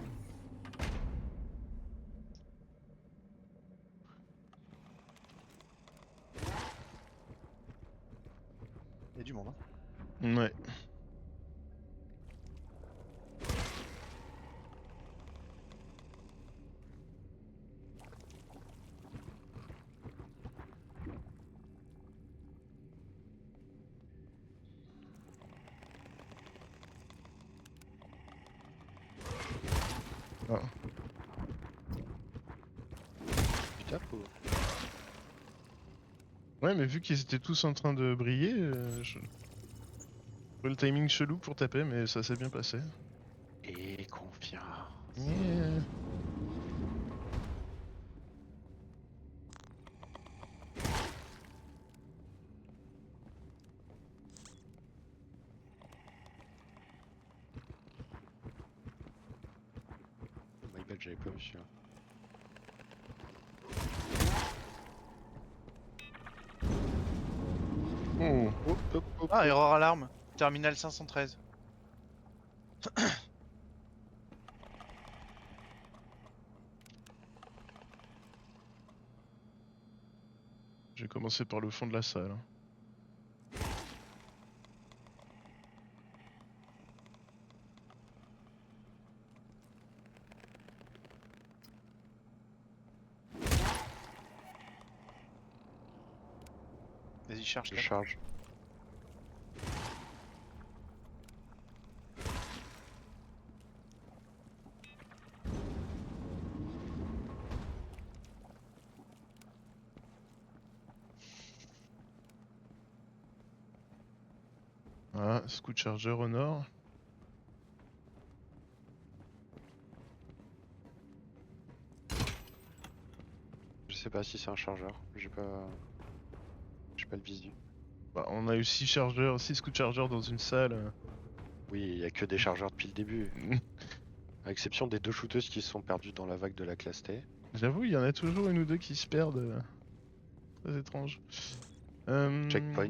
Speaker 1: Il y a du monde, hein.
Speaker 2: Ouais. Ah.
Speaker 3: Tu tapes ou...
Speaker 2: Ouais, mais vu qu'ils étaient tous en train de briller, je... le timing chelou pour taper, mais ça s'est bien passé.
Speaker 3: Et confiant.
Speaker 2: Yeah.
Speaker 3: My bad, j'avais pas vu celui-là.
Speaker 2: Oh.
Speaker 3: Hop, hop, hop.
Speaker 1: Ah, erreur alarme. Terminal 513.
Speaker 2: Je vais commencer par le fond de la salle. Hein.
Speaker 1: Vas-y, charge.
Speaker 3: Je
Speaker 1: 4.
Speaker 3: charge.
Speaker 2: Voilà, scout charger au nord.
Speaker 3: Je sais pas si c'est un chargeur. J'ai pas le visu.
Speaker 2: Bah, on a eu 6 chargeurs, 6 scout chargers dans une salle.
Speaker 3: Oui, il y a que des chargeurs depuis le début. À exception des 2 shooteuses qui se sont perdues dans la vague de la classe T.
Speaker 2: J'avoue, il y en a toujours une ou deux qui se perdent. Très étrange.
Speaker 3: Checkpoint.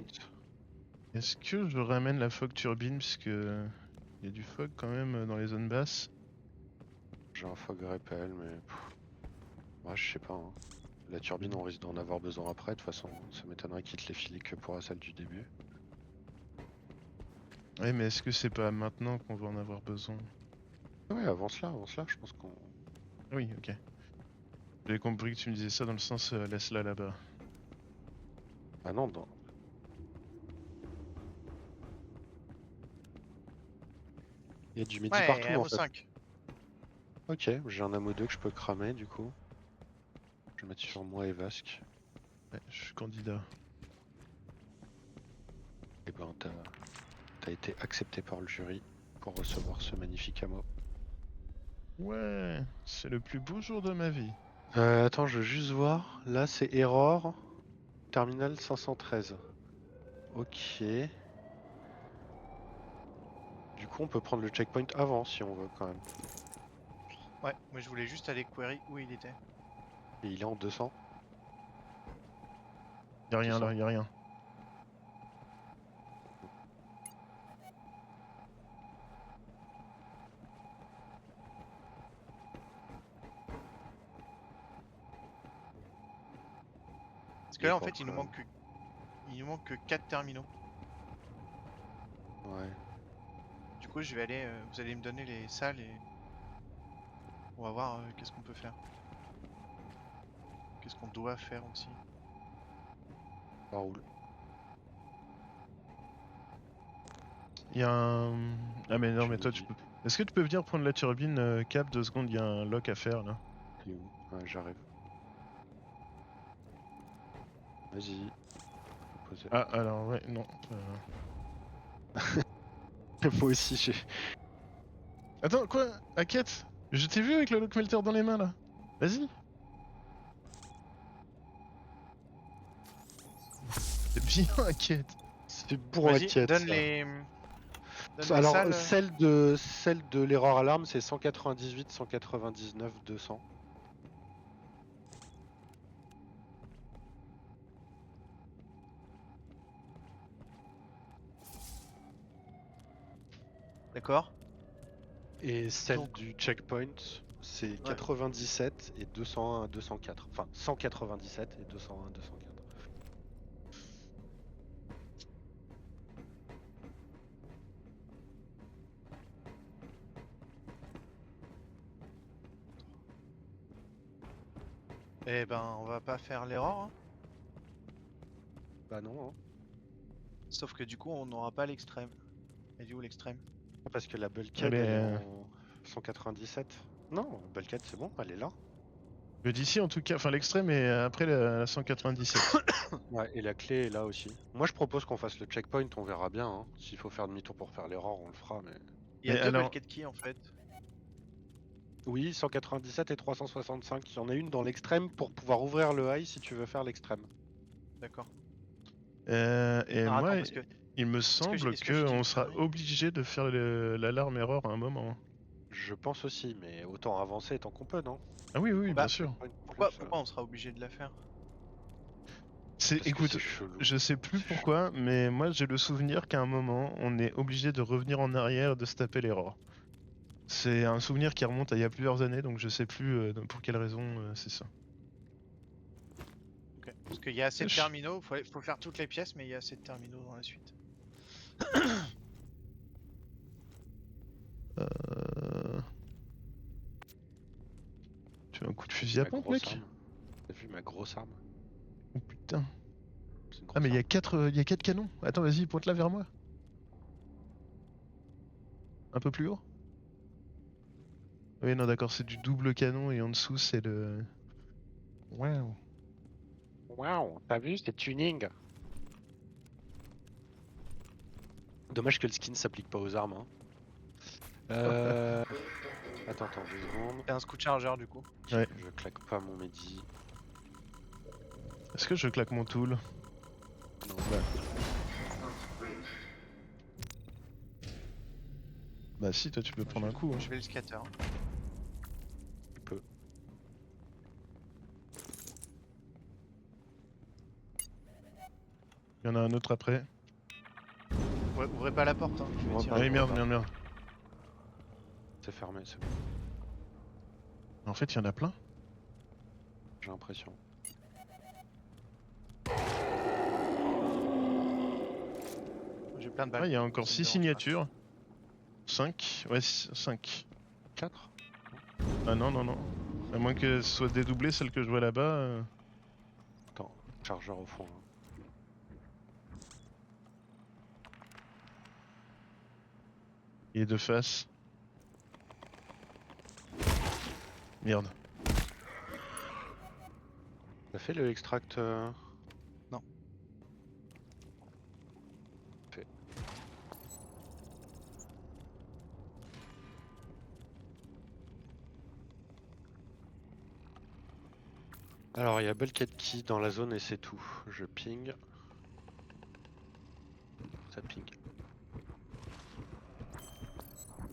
Speaker 2: Est-ce que je ramène la fog turbine parce que il y a du fog quand même dans les zones basses.
Speaker 3: J'ai un fog repel, mais. Ouais, je sais pas. Hein. La turbine, on risque d'en avoir besoin après. De toute façon, ça m'étonnerait qu'ils te les filent que pour la salle du début.
Speaker 2: Ouais, mais est-ce que c'est pas maintenant qu'on va en avoir besoin?
Speaker 3: Ouais, avance là, je pense qu'on.
Speaker 2: Ah oui, ok. J'avais compris que tu me disais ça dans le sens laisse-la là-bas.
Speaker 3: Ah non, non. Il y a du midi
Speaker 1: Ouais,
Speaker 3: partout en
Speaker 1: AMO
Speaker 3: fait.
Speaker 1: 5.
Speaker 3: Ok, j'ai un ammo 2 que je peux cramer du coup. Je vais mettre sur moi et Vasque.
Speaker 2: Ouais, je suis candidat.
Speaker 3: Et ben, t'as été accepté par le jury pour recevoir ce magnifique ammo.
Speaker 2: Ouais, c'est le plus beau jour de ma vie.
Speaker 3: Attends, je veux juste voir. Là, c'est Error. Terminal 513. Ok. Du coup, on peut prendre le checkpoint avant si on veut quand même.
Speaker 1: Ouais, moi je voulais juste aller query où il était.
Speaker 3: Et il est en 200.
Speaker 2: Y'a rien
Speaker 3: 200.
Speaker 2: là, y'a rien.
Speaker 1: Parce que
Speaker 3: Il est
Speaker 1: là en
Speaker 3: pas
Speaker 1: fait
Speaker 3: encore.
Speaker 1: il nous manque que 4 terminaux.
Speaker 3: Ouais.
Speaker 1: Du coup je vais aller, vous allez me donner les salles et on va voir qu'est-ce qu'on peut faire. Qu'est-ce qu'on doit faire aussi.
Speaker 3: Ça roule.
Speaker 2: Y'a un. Ah, mais non,
Speaker 3: Je
Speaker 2: mais
Speaker 3: me
Speaker 2: toi, tu
Speaker 3: dis.
Speaker 2: peux. Est-ce que tu peux venir prendre la turbine, Cap, 2 secondes, y'a un lock à faire là.
Speaker 3: Il est où? Ouais, j'arrive. Vas-y. Poser.
Speaker 2: Ah, alors, ouais, non.
Speaker 3: Moi aussi, j'ai.
Speaker 2: Attends, quoi? Hackett? Je t'ai vu avec le lock melter dans les mains là. Vas-y. C'est bien, Hackett.
Speaker 3: C'est pour
Speaker 1: Vas-y,
Speaker 3: inquiète
Speaker 1: donne
Speaker 3: ça.
Speaker 1: les
Speaker 3: Alors,
Speaker 1: salles.
Speaker 3: celle de l'erreur alarme, c'est 198, 199, 200.
Speaker 1: D'accord.
Speaker 3: Et celle
Speaker 1: Donc,
Speaker 3: du checkpoint, c'est
Speaker 1: ouais.
Speaker 3: 97 et 201 à 204. Enfin, 197 et 201 à 204.
Speaker 1: Eh ben on va pas faire l'erreur, hein.
Speaker 3: Bah non, hein.
Speaker 1: Sauf que du coup on n'aura pas l'extrême. Elle est où l'extrême?
Speaker 3: Parce que la
Speaker 2: Eh
Speaker 3: bulkhead, elle est
Speaker 2: ben,
Speaker 3: en 197. Non, bulkhead, c'est bon, elle est là.
Speaker 2: d'ici en tout cas, enfin l'extrême est après la 197.
Speaker 3: Ouais, et la clé est là aussi. Moi, je propose qu'on fasse le checkpoint, on verra bien. Hein. S'il faut faire demi-tour pour faire l'erreur, on le fera, mais...
Speaker 1: Il y a
Speaker 2: Mais
Speaker 1: deux
Speaker 2: alors,
Speaker 1: bulkhead keys en fait.
Speaker 3: Oui, 197 et 365. Il y en a une dans l'extrême pour pouvoir ouvrir le high si tu veux faire l'extrême.
Speaker 1: D'accord.
Speaker 2: et
Speaker 1: Alors attends,
Speaker 2: moi,
Speaker 1: parce que
Speaker 2: il me semble
Speaker 1: est-ce que j'ai dit
Speaker 2: qu'on
Speaker 1: une
Speaker 2: sera
Speaker 1: connerie?
Speaker 2: obligé de faire l'alarme erreur à un moment.
Speaker 3: Je pense aussi, mais autant avancer tant qu'on peut, non?
Speaker 2: Ah oui, oui, oui,
Speaker 3: On
Speaker 2: bien
Speaker 1: Bah,
Speaker 3: fait
Speaker 2: sûr.
Speaker 3: checkpoint
Speaker 1: pourquoi,
Speaker 3: plus,
Speaker 1: pourquoi on sera obligé de la faire?
Speaker 3: parce que
Speaker 2: Écoute,
Speaker 3: c'est chelou.
Speaker 2: je sais plus
Speaker 3: C'est chelou.
Speaker 2: pourquoi, mais moi j'ai le souvenir qu'à un moment, on est obligé de revenir en arrière et de se taper l'erreur. C'est un souvenir qui remonte à il y a plusieurs années, donc je sais plus pour quelle raison c'est ça.
Speaker 1: Ok. Parce qu'il y a assez de
Speaker 2: Wesh.
Speaker 1: terminaux, faut faire toutes les pièces, mais il y a assez de terminaux dans la suite.
Speaker 2: Euh, Tu as un coup de fusil à
Speaker 3: Ma
Speaker 2: pompe,
Speaker 3: grosse
Speaker 2: mec?
Speaker 3: arme. T'as vu ma grosse arme?
Speaker 2: Oh putain.
Speaker 3: C'est une
Speaker 2: Ah mais
Speaker 3: grosse arme.
Speaker 2: il y a 4 canons. Attends, vas-y, pointe-la vers moi. Un peu plus haut. Oui, non, d'accord, c'est du double canon et en dessous c'est le. Waouh.
Speaker 3: Waouh, t'as vu, c'est tuning. Dommage que le skin s'applique pas aux armes. Hein. Attends, 2 secondes.
Speaker 1: C'est un scout chargeur du coup.
Speaker 2: Ouais.
Speaker 3: Je claque pas mon Mehdi.
Speaker 2: Est-ce que je claque mon tool?
Speaker 3: Non.
Speaker 2: Bah si, toi tu peux
Speaker 1: Moi,
Speaker 2: prendre un coup. Hein.
Speaker 1: je vais le scatter.
Speaker 3: Tu peux.
Speaker 2: Il y en a un autre après.
Speaker 1: Ouvrez pas la porte, hein. Je vais
Speaker 3: Ouvre
Speaker 1: tirer.
Speaker 3: pas.
Speaker 2: Allez, merde, merde, merde.
Speaker 3: C'est fermé, c'est bon.
Speaker 2: En fait, il y en a plein.
Speaker 3: J'ai l'impression.
Speaker 1: J'ai plein de balles.
Speaker 2: Ah, il y a encore
Speaker 1: Ça me
Speaker 2: 6
Speaker 1: dérange pas.
Speaker 2: signatures. 5. Ouais, 5.
Speaker 3: 4.
Speaker 2: Ah non, non, non. À moins que ce soit dédoublé, celle que je vois là-bas.
Speaker 3: Attends, chargeur au fond. Hein.
Speaker 2: Il est de face. Merde.
Speaker 3: T'as fait le extract
Speaker 1: Non.
Speaker 3: Fait. Alors il y a Bulkhead Key dans la zone et c'est tout. Je ping. Ça ping.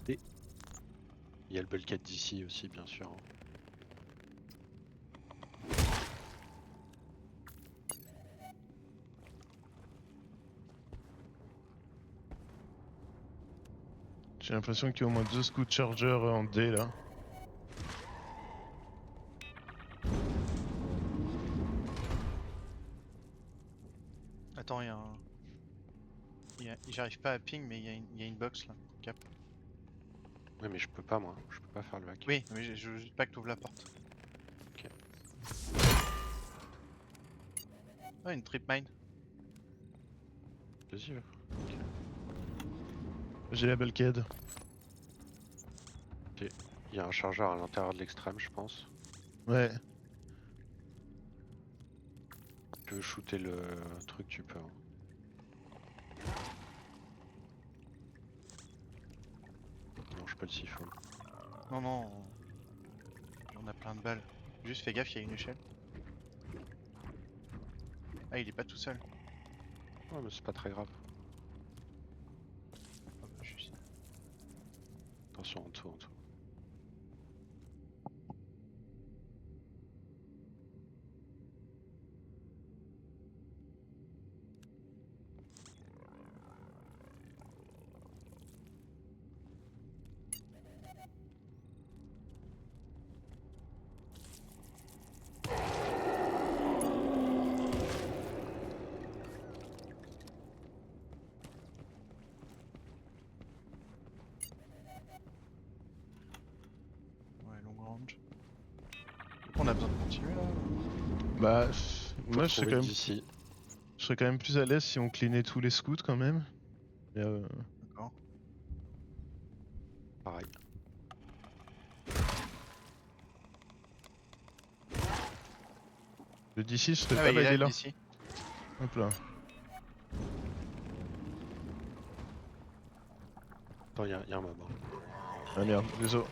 Speaker 3: Et il y a le Bulkhead d'ici aussi bien sûr. Hein.
Speaker 2: J'ai l'impression qu'il y a au moins 2 scouts chargers en D là.
Speaker 1: Attends, il y a un. J'arrive pas à ping, mais il y a une box là. Cap.
Speaker 3: Ouais mais je peux pas moi, je peux pas faire le hack.
Speaker 1: Oui, mais je veux juste pas que tu ouvres la porte.
Speaker 3: Ok.
Speaker 1: Ah, une trip mine.
Speaker 3: Vas-y. Ouais.
Speaker 2: J'ai la bulkhead.
Speaker 3: Il y a un chargeur à l'intérieur de l'extrême je pense.
Speaker 2: Ouais.
Speaker 3: Tu veux shooter le truc tu peux. Hein. Non je peux le siphon.
Speaker 1: Non, non. On a plein de balles. Juste fais gaffe, il y a une échelle. Ah, il est pas tout seul.
Speaker 3: Ouais mais c'est pas très grave.
Speaker 1: Ah, bah, juste.
Speaker 3: Attention en dessous en dessous.
Speaker 1: Ouais, long range. On a besoin de continuer là.
Speaker 2: Bah,
Speaker 3: Faut
Speaker 2: moi je serais,
Speaker 3: trouver
Speaker 2: quand même,
Speaker 3: d'ici.
Speaker 2: je serais quand même plus à l'aise si on cleanait tous les scouts quand même. Mais,
Speaker 1: D'accord.
Speaker 3: Pareil.
Speaker 2: le d'ici, je serais
Speaker 1: Ah,
Speaker 2: pas
Speaker 1: ouais, il est
Speaker 2: baillé
Speaker 1: là,
Speaker 2: là.
Speaker 1: ici.
Speaker 2: Hop là.
Speaker 3: Attends y a un mob. Hein.
Speaker 2: Ah merde, désolé.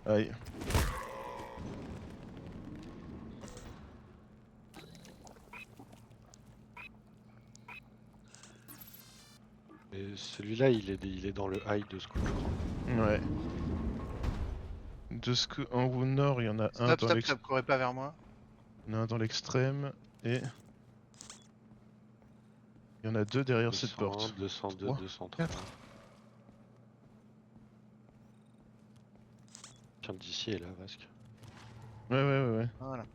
Speaker 2: Aïe.
Speaker 3: Et celui-là il est dans le high de scout je crois.
Speaker 2: Ouais. En roue nord, il y en a un
Speaker 1: Stop,
Speaker 2: dans
Speaker 1: stop, stop, courez pas vers moi.
Speaker 2: il y en a un dans l'extrême et il y en a 2 derrière cette
Speaker 3: 200,
Speaker 2: porte.
Speaker 3: 202,
Speaker 2: 3,
Speaker 3: 203.
Speaker 2: 4.
Speaker 3: Tiens d'ici est là Vasque.
Speaker 2: Ouais, ouais, ouais, ouais.
Speaker 1: Voilà.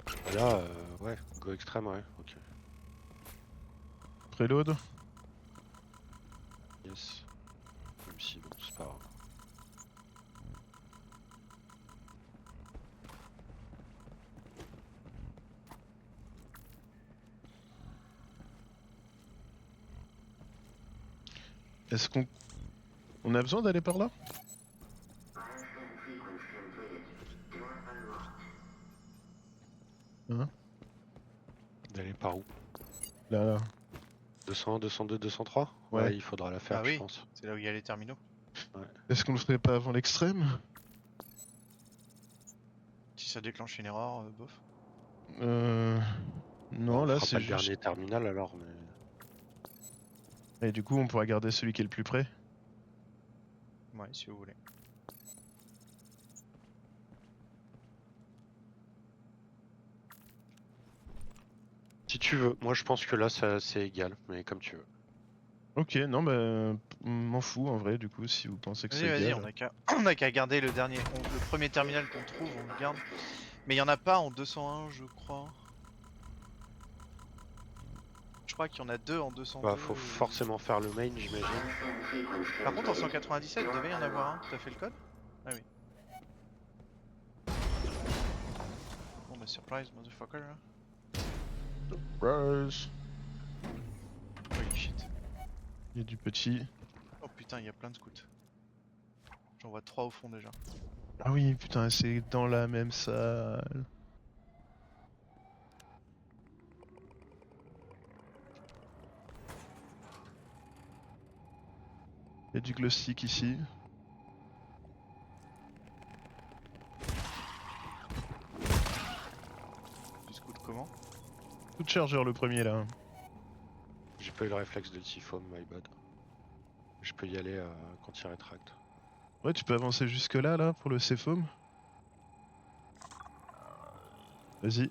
Speaker 3: Ah là ouais, go extrême ouais, ok.
Speaker 2: Préload.
Speaker 3: Yes. Même si bon c'est pas grave.
Speaker 2: Est-ce qu'on a besoin d'aller par là? Hein?
Speaker 3: D'aller par où?
Speaker 2: Là, là.
Speaker 3: 201, 202, 203
Speaker 2: Ouais.
Speaker 3: Ouais il faudra la faire
Speaker 1: Ah
Speaker 3: je
Speaker 1: oui,
Speaker 3: pense.
Speaker 1: c'est là où il y a les terminaux.
Speaker 2: Est-ce qu'on le ferait pas avant l'extrême?
Speaker 1: Si ça déclenche une erreur, bof.
Speaker 2: Euh... Non,
Speaker 3: On
Speaker 2: là
Speaker 3: fera
Speaker 2: c'est
Speaker 3: pas le
Speaker 2: juste...
Speaker 3: dernier terminal alors mais.
Speaker 2: Et du coup on pourra garder celui qui est le plus près.
Speaker 1: Ouais, si vous voulez.
Speaker 3: Si tu veux, moi je pense que là c'est égal, mais comme tu veux.
Speaker 2: Ok, non, bah, m'en fous en vrai, du coup, si vous pensez que c'est
Speaker 1: Vas-y,
Speaker 2: égal.
Speaker 1: on a qu'à on a qu'à garder le dernier, le premier terminal qu'on trouve, on le garde. Mais il y en a pas en 201, je crois. Je crois qu'il y en a deux en 202.
Speaker 3: Bah, faut forcément faire le main, j'imagine.
Speaker 1: Par contre, en 197, il devait y en avoir un. T'as fait le code? Ah oui. Bon, bah, surprise, motherfucker. Hein.
Speaker 2: Rose.
Speaker 1: Holy shit.
Speaker 2: Il y a du petit.
Speaker 1: Oh putain, il y a plein de scouts. J'en vois 3 au fond déjà.
Speaker 2: Ah oui, putain, c'est dans la même salle. Il y a du glow stick ici.
Speaker 1: Du scout comment?
Speaker 2: Coup de chargeur le premier là.
Speaker 3: J'ai pas eu le réflexe de T-Foam, my bad. Je peux y aller quand il rétracte.
Speaker 2: Ouais, tu peux avancer jusque là pour le C-Foam. Vas-y.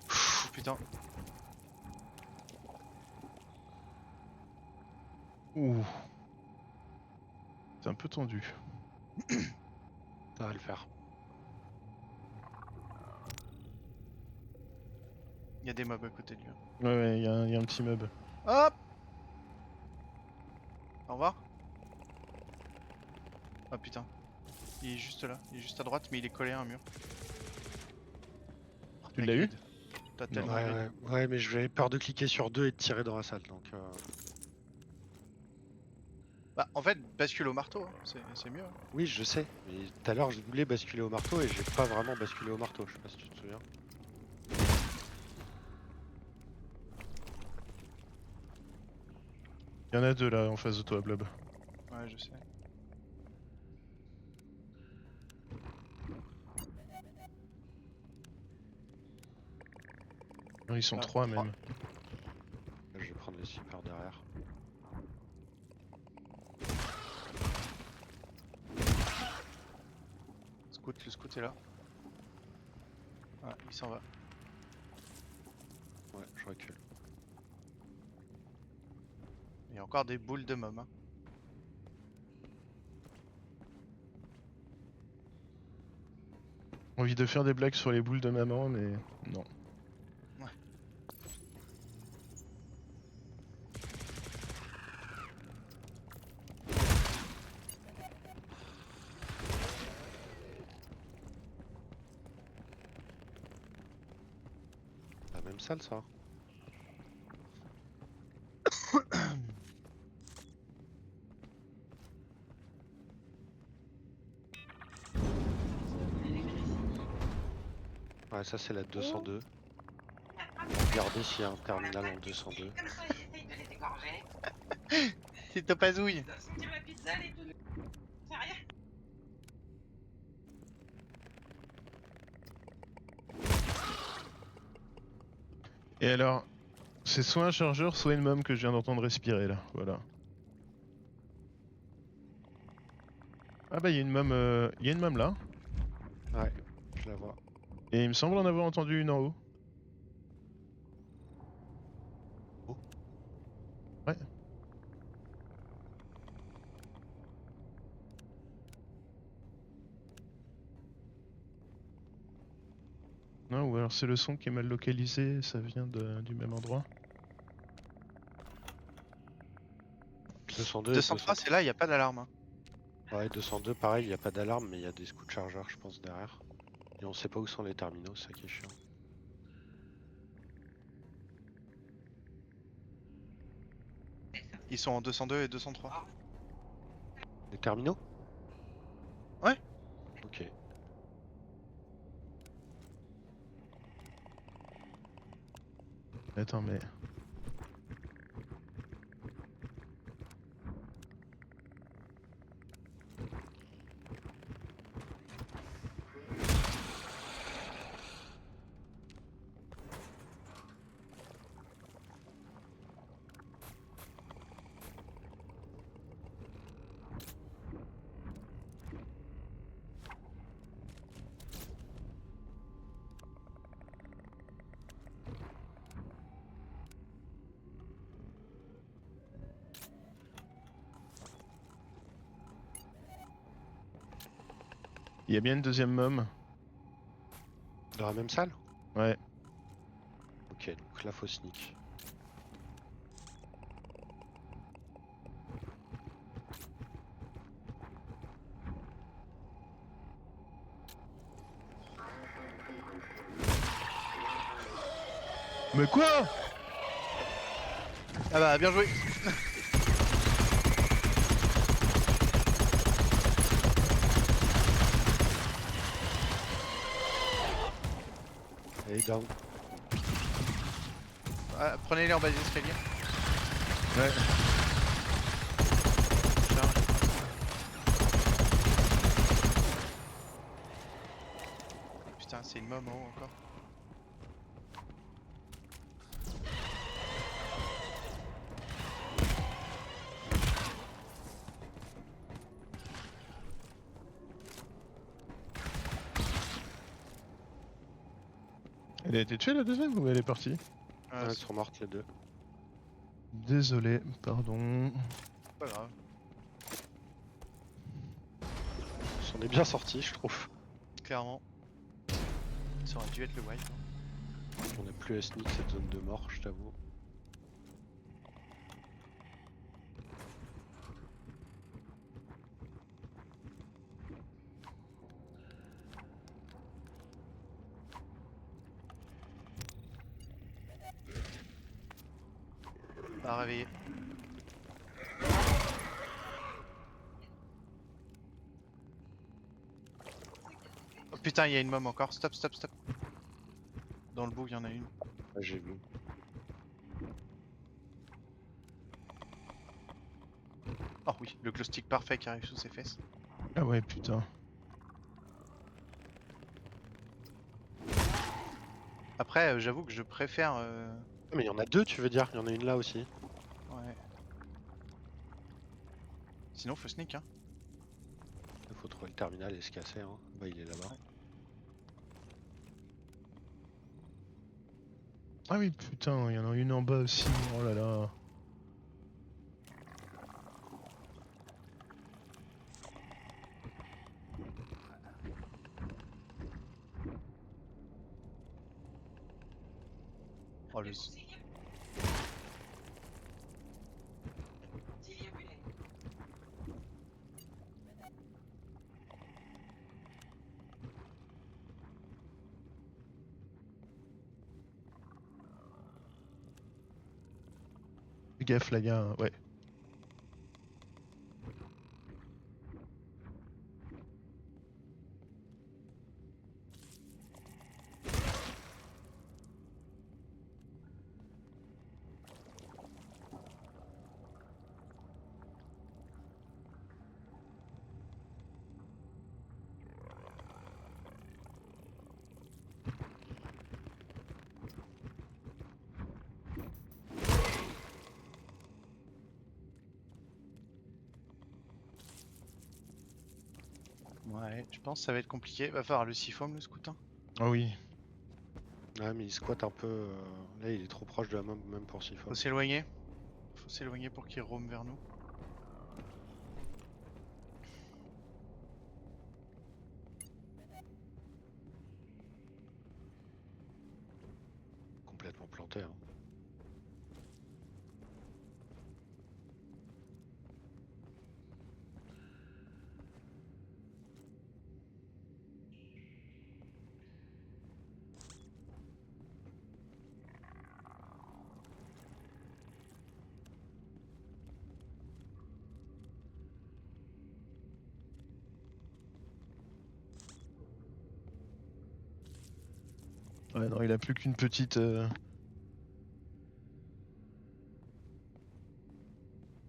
Speaker 1: Oh putain.
Speaker 2: Ouh. C'est un peu tendu.
Speaker 3: Ça va le faire.
Speaker 1: Il y a des mobs à côté de lui.
Speaker 2: Ouais, il y a un petit mob.
Speaker 1: Hop! Au revoir. Ah putain. Il est juste là, il est juste à droite, mais il est collé à un mur.
Speaker 2: Tu
Speaker 1: La
Speaker 2: l'as eu?
Speaker 1: grid. T'as
Speaker 2: Non.
Speaker 1: tellement grid.
Speaker 3: Ouais, mais j'avais peur de cliquer sur 2 et de tirer dans la salle, donc...
Speaker 1: Bah, en fait, bascule au marteau, hein. C'est mieux. Hein.
Speaker 3: Oui, je sais, mais tout à l'heure je voulais basculer au marteau et j'ai pas vraiment basculé au marteau, je sais pas si tu te souviens.
Speaker 2: Il y en a deux là en face de toi, Blob.
Speaker 1: Ouais, je sais.
Speaker 2: Non, ils sont
Speaker 1: Ah,
Speaker 2: trois
Speaker 1: trois.
Speaker 2: même.
Speaker 3: Là, je vais prendre les super derrière.
Speaker 1: Le scout est là. Ouais, il s'en va.
Speaker 3: Ouais, je recule.
Speaker 1: Il y a encore des boules de mobs. Hein.
Speaker 2: Envie de faire des blagues sur les boules de maman, mais non.
Speaker 1: Ouais.
Speaker 3: La même salle, ça. Ouais, ça c'est la 202. Regardez s'il y a un terminal en 202.
Speaker 4: Comme ça, j'essaye de les égorger.
Speaker 1: C'est Topazouille.
Speaker 4: Sentir ma pizza, les tout. C'est rien.
Speaker 2: Et alors, c'est soit un chargeur, soit une mom que je viens d'entendre respirer là. Voilà. Ah bah il y a une mom, là.
Speaker 3: Ouais, je la vois.
Speaker 2: Et il me semble en avoir entendu une en haut.
Speaker 3: Oh.
Speaker 2: Ouais. Non, ou alors c'est le son qui est mal localisé, ça vient du même endroit.
Speaker 3: 202 et
Speaker 1: 203, c'est là, il n'y a pas d'alarme. Hein.
Speaker 3: Ouais, 202, pareil, il n'y a pas d'alarme, mais il y a des scouts chargeurs, je pense, derrière. Et on sait pas où sont les terminaux, c'est ça qui est chiant.
Speaker 1: Ils sont en 202 et 203.
Speaker 3: Les terminaux?
Speaker 1: Ouais.
Speaker 3: Ok.
Speaker 2: Attends, mais. Il y a bien une deuxième mom.
Speaker 3: Dans la même salle?
Speaker 2: Ouais.
Speaker 3: Ok, donc là faut sneak.
Speaker 2: Mais quoi?
Speaker 1: Ah bah bien joué.
Speaker 3: Et down.
Speaker 1: Ah, prenez-les en bas des escaliers.
Speaker 2: Ouais.
Speaker 1: Charge. Putain, c'est une mom en haut encore.
Speaker 2: Elle a été tuée la deuxième ou elle est partie?
Speaker 1: Ah,
Speaker 3: Elles
Speaker 1: c'est
Speaker 3: sont mortes les deux.
Speaker 2: Désolé, pardon.
Speaker 1: pas grave.
Speaker 3: On s'en est bien sorti, je trouve.
Speaker 1: Clairement. Ça aurait dû être le wipe. Hein.
Speaker 3: On a plus à sneak cette zone de mort, je t'avoue.
Speaker 1: Pas réveillé. Oh putain, il y a une mom encore. Stop, stop, stop. Dans le bout, il y en a une.
Speaker 3: Ah, j'ai vu.
Speaker 1: Oh oui, le glow stick parfait qui arrive sous ses fesses.
Speaker 2: Ah ouais, putain.
Speaker 1: Après, j'avoue que je préfère.
Speaker 3: Ah, mais il y en a deux, tu veux dire? Il y en a une là aussi.
Speaker 1: Ouais. Sinon, faut sneak, hein.
Speaker 3: Il faut trouver le terminal et se casser, hein. Bah, il est là-bas.
Speaker 2: Ah oui, putain, il y en a une en bas aussi. Oh là là.
Speaker 1: Oh le.
Speaker 4: S'il y a plus les-
Speaker 2: Fais gaffe, là, gars. Ouais.
Speaker 1: Ouais, je pense que ça va être compliqué. Va falloir le siphon le scout. Hein.
Speaker 2: Ah oui.
Speaker 3: Ouais, mais il squatte un peu. Là, il est trop proche de la mob, même pour Siphon.
Speaker 1: Faut s'éloigner. Faut s'éloigner pour qu'il roam vers nous.
Speaker 3: Complètement planté, hein.
Speaker 2: Ouais, non, il a plus qu'une petite.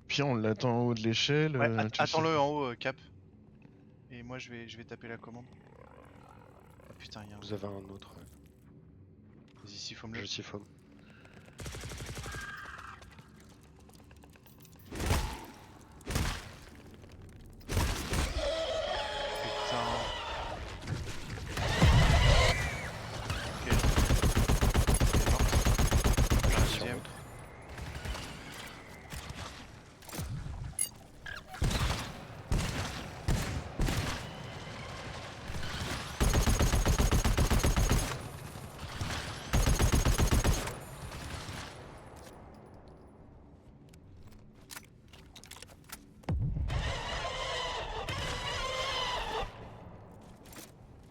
Speaker 2: Puis on l'attend en haut de l'échelle.
Speaker 1: Ouais,
Speaker 2: tu sais.
Speaker 1: attends-le en haut, Cap. Et moi, je vais taper la commande. Oh, putain, il y a un.
Speaker 3: Vous avez un autre.
Speaker 1: Vas-y, siphon-le.
Speaker 3: Je Siphon.
Speaker 1: Putain. Ok. Elle est morte. J'en ai un
Speaker 3: Sur
Speaker 1: deuxième.
Speaker 3: l'autre.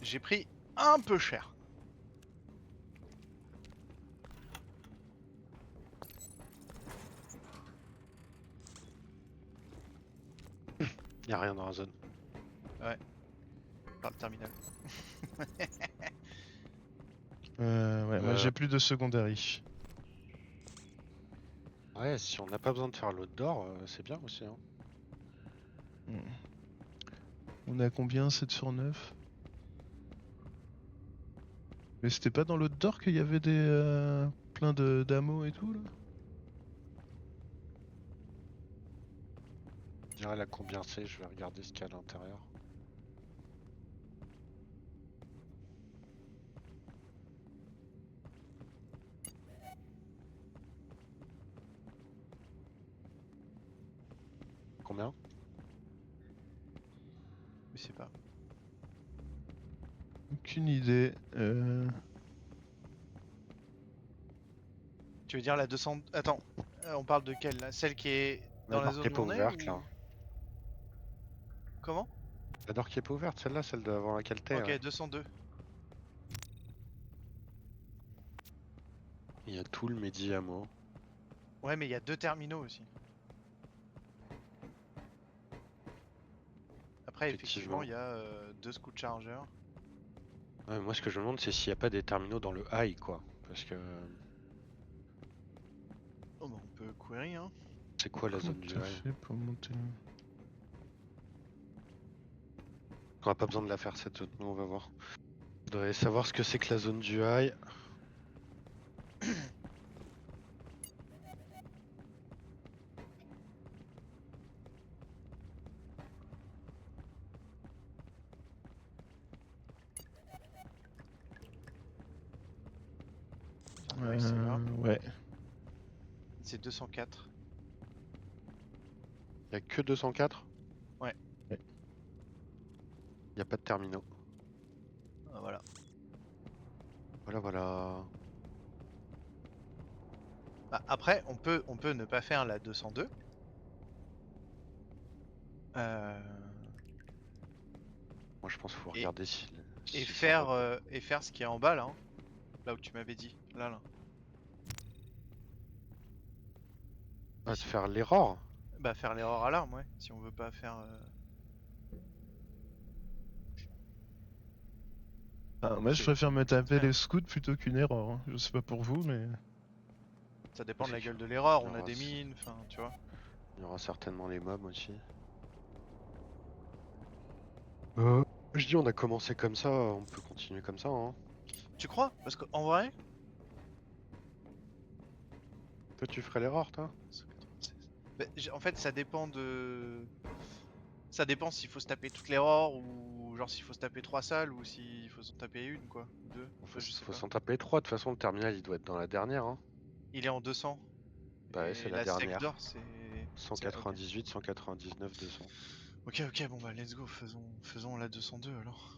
Speaker 1: J'ai pris un peu cher.
Speaker 3: Y'a rien dans la zone.
Speaker 1: Par le terminal.
Speaker 2: Ouais, moi j'ai plus de secondary.
Speaker 3: Ouais, si on n'a pas besoin de faire l'autre d'or, c'est bien aussi. Hein.
Speaker 2: Hmm. On a combien? 7 sur 9? Mais c'était pas dans l'autre d'or qu'il y avait des plein de d'ammo et tout là?
Speaker 3: Je dirais la combien c'est, je vais regarder ce qu'il y a à l'intérieur. Combien?
Speaker 1: Je sais pas.
Speaker 2: Aucune idée.
Speaker 1: Tu veux dire la 200... Attends, on parle de quelle là? Celle qui est dans la
Speaker 3: La door qui
Speaker 1: zone
Speaker 3: est
Speaker 1: où
Speaker 3: pas
Speaker 1: on est
Speaker 3: ouverte
Speaker 1: ou...
Speaker 3: là.
Speaker 1: Comment?
Speaker 3: La door qui est pas ouverte, celle-là, celle devant laquelle t'es.
Speaker 1: Ok,
Speaker 3: Ouais.
Speaker 1: 202.
Speaker 3: Il y a tout le Medi Ammo.
Speaker 1: Ouais, mais il y a 2 terminaux aussi. Après, effectivement,
Speaker 3: Effectivement.
Speaker 1: il y a 2 scouts chargeurs.
Speaker 3: Ouais, moi ce que je me demande c'est s'il n'y a pas des terminaux dans le high quoi. Parce que
Speaker 1: Oh bah on peut query hein.
Speaker 3: c'est quoi la
Speaker 2: Comment
Speaker 3: zone du
Speaker 2: t'as
Speaker 3: high?
Speaker 2: fait pour monter?
Speaker 3: On a pas besoin de la faire cette zone, nous on va voir. Faudrait savoir ce que c'est que la zone du high.
Speaker 1: Ouais, c'est là.
Speaker 2: Ouais.
Speaker 1: C'est 204.
Speaker 3: Il y a que 204?
Speaker 1: Ouais.
Speaker 2: Ouais.
Speaker 3: Il n'y a pas de terminaux.
Speaker 1: Ah, voilà.
Speaker 3: Voilà voilà.
Speaker 1: Bah, après, on peut ne pas faire la 202. Euh,
Speaker 3: Moi je pense qu'il faut
Speaker 1: Et-
Speaker 3: regarder si,
Speaker 1: et,
Speaker 3: si ça
Speaker 1: faire,
Speaker 3: va.
Speaker 1: et faire ce qui est en bas là. Hein. Là où tu m'avais dit. Là.
Speaker 3: Ah, de
Speaker 1: Ici.
Speaker 3: faire l'erreur?
Speaker 1: Bah faire l'erreur alarme, ouais. Si on veut pas faire...
Speaker 2: Ah, moi je
Speaker 1: c'est-
Speaker 2: préfère me taper
Speaker 1: faire.
Speaker 2: les scouts plutôt qu'une erreur. Hein. Je sais pas pour vous, mais.
Speaker 1: Ça dépend de la
Speaker 3: C'est
Speaker 1: gueule
Speaker 3: sûr.
Speaker 1: de l'erreur.
Speaker 3: Il y
Speaker 1: On a
Speaker 3: aura
Speaker 1: des
Speaker 3: s-
Speaker 1: mines, enfin, tu vois.
Speaker 3: Il y aura certainement les mobs aussi. Je dis on a commencé comme ça, on peut continuer comme ça hein.
Speaker 1: Tu crois? Parce qu'en vrai...
Speaker 3: Toi tu ferais l'erreur toi?
Speaker 1: 196. Bah, en fait, ça dépend de... Ça dépend s'il faut se taper toutes les rares ou genre s'il faut se taper 3 salles ou s'il faut s'en taper une quoi, ou 2.
Speaker 3: Faut,
Speaker 1: Ça je sais
Speaker 3: faut
Speaker 1: pas.
Speaker 3: s'en taper 3, de toute façon le terminal il doit être dans la dernière hein.
Speaker 1: Il est en 200
Speaker 3: Bah ouais, c'est
Speaker 1: et
Speaker 3: la
Speaker 1: la sec
Speaker 3: dernière.
Speaker 1: d'or c'est... Ok.
Speaker 3: 198, 199, 200.
Speaker 1: Ok, bon bah let's go, faisons la 202 alors.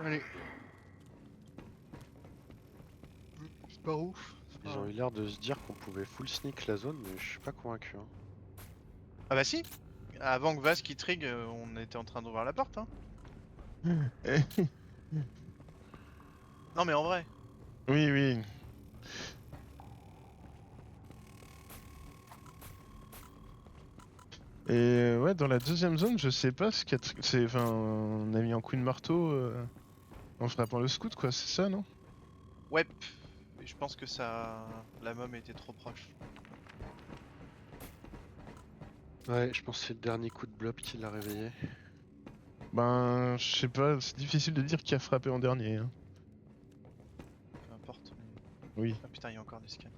Speaker 1: Allez. C'est pas ouf.
Speaker 3: Ils ont eu l'air de se dire qu'on pouvait full sneak la zone, mais je suis pas convaincu. Hein.
Speaker 1: Ah bah si. Avant que Vas qui trig, on était en train d'ouvrir la porte hein. Non mais en vrai.
Speaker 2: Oui, oui. Et ouais, dans la deuxième zone, je sais pas ce qu'il y a. Enfin, on a mis un coup de marteau en frappant le scout, quoi, c'est ça, non?
Speaker 1: Ouais. Je pense que ça... La mom était trop proche.
Speaker 3: Ouais, je pense que c'est le dernier coup de blob qui l'a réveillé.
Speaker 2: Ben, je sais pas, c'est difficile de dire qui a frappé en dernier. Hein.
Speaker 1: Peu importe.
Speaker 2: Oui.
Speaker 1: Ah putain, il y a encore des scans.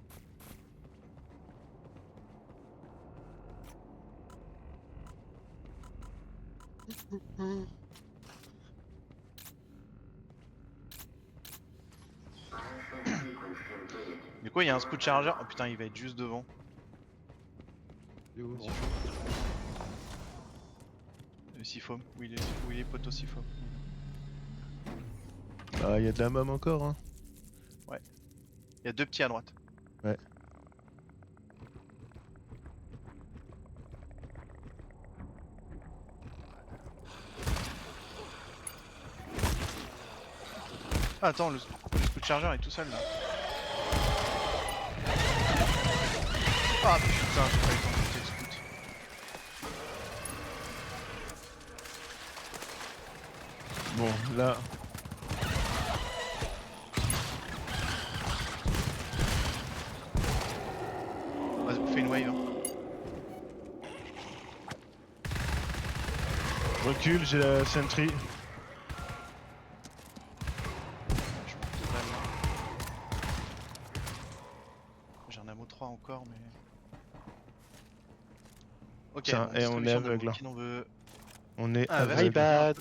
Speaker 1: Du coup, il y a un scout charger. Oh putain, il va être juste devant.
Speaker 3: Il est où,
Speaker 1: Vas-y. Le Seafoam. Où il est poteau Seafoam.
Speaker 2: Ah, il y a de la mom encore, hein.
Speaker 1: Il y a 2 petits à droite.
Speaker 2: Ouais.
Speaker 1: Ah, attends, le scout chargeur est tout seul là. Ah putain, j'ai pas eu le temps de buter le scout.
Speaker 2: Bon, là,
Speaker 1: Vas-y, fais une wave. Hein.
Speaker 2: je recule, j'ai la sentry.
Speaker 1: Je manque de balles là. J'ai un ammo 3 encore, mais. Ok,
Speaker 2: Tiens,
Speaker 1: bon,
Speaker 2: et on est
Speaker 1: distribution
Speaker 2: aveugle,
Speaker 1: d'ammo.
Speaker 2: hein.
Speaker 1: Qui n'en veut.
Speaker 2: On est
Speaker 1: Ah, vas-y,
Speaker 2: aveugle.
Speaker 3: bad.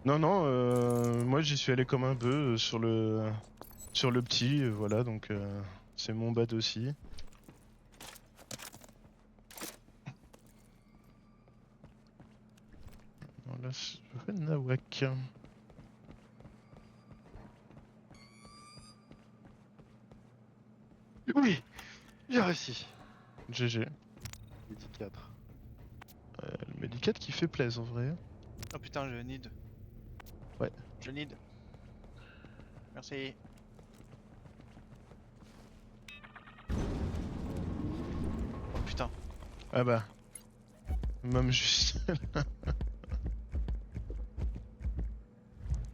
Speaker 2: Non, non, moi j'y suis allé comme un bœuf sur le petit, voilà, donc c'est mon bad aussi. Voilà, je fais nawak.
Speaker 3: Oui, j'ai réussi.
Speaker 2: GG.
Speaker 3: Midi 4.
Speaker 2: Le médicat qui fait plaisir en vrai.
Speaker 1: Oh putain, je need.
Speaker 2: Ouais.
Speaker 1: Je need. Merci. Oh putain.
Speaker 2: Ah bah. Même juste.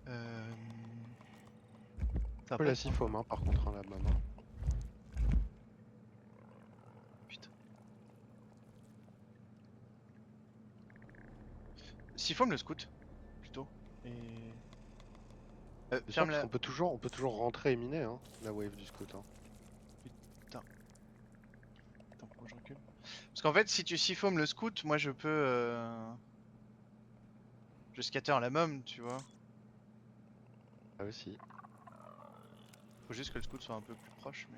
Speaker 1: Euh... Ça va
Speaker 3: Pas
Speaker 1: pas
Speaker 3: la
Speaker 1: être simple.
Speaker 3: sifome hein, par contre, hein, la maman.
Speaker 1: Putain. Siphome le scout, plutôt. Et...
Speaker 3: C'est sûr
Speaker 1: ferme
Speaker 3: parce
Speaker 1: la...
Speaker 3: qu'on peut toujours rentrer et miner hein, la wave du scout. Hein.
Speaker 1: Attends, faut que je recule. Parce qu'en fait, si tu siphomes le scout, moi je peux... Je scatter la mom, tu vois.
Speaker 3: Ah aussi.
Speaker 1: Faut juste que le scout soit un peu plus proche, mais...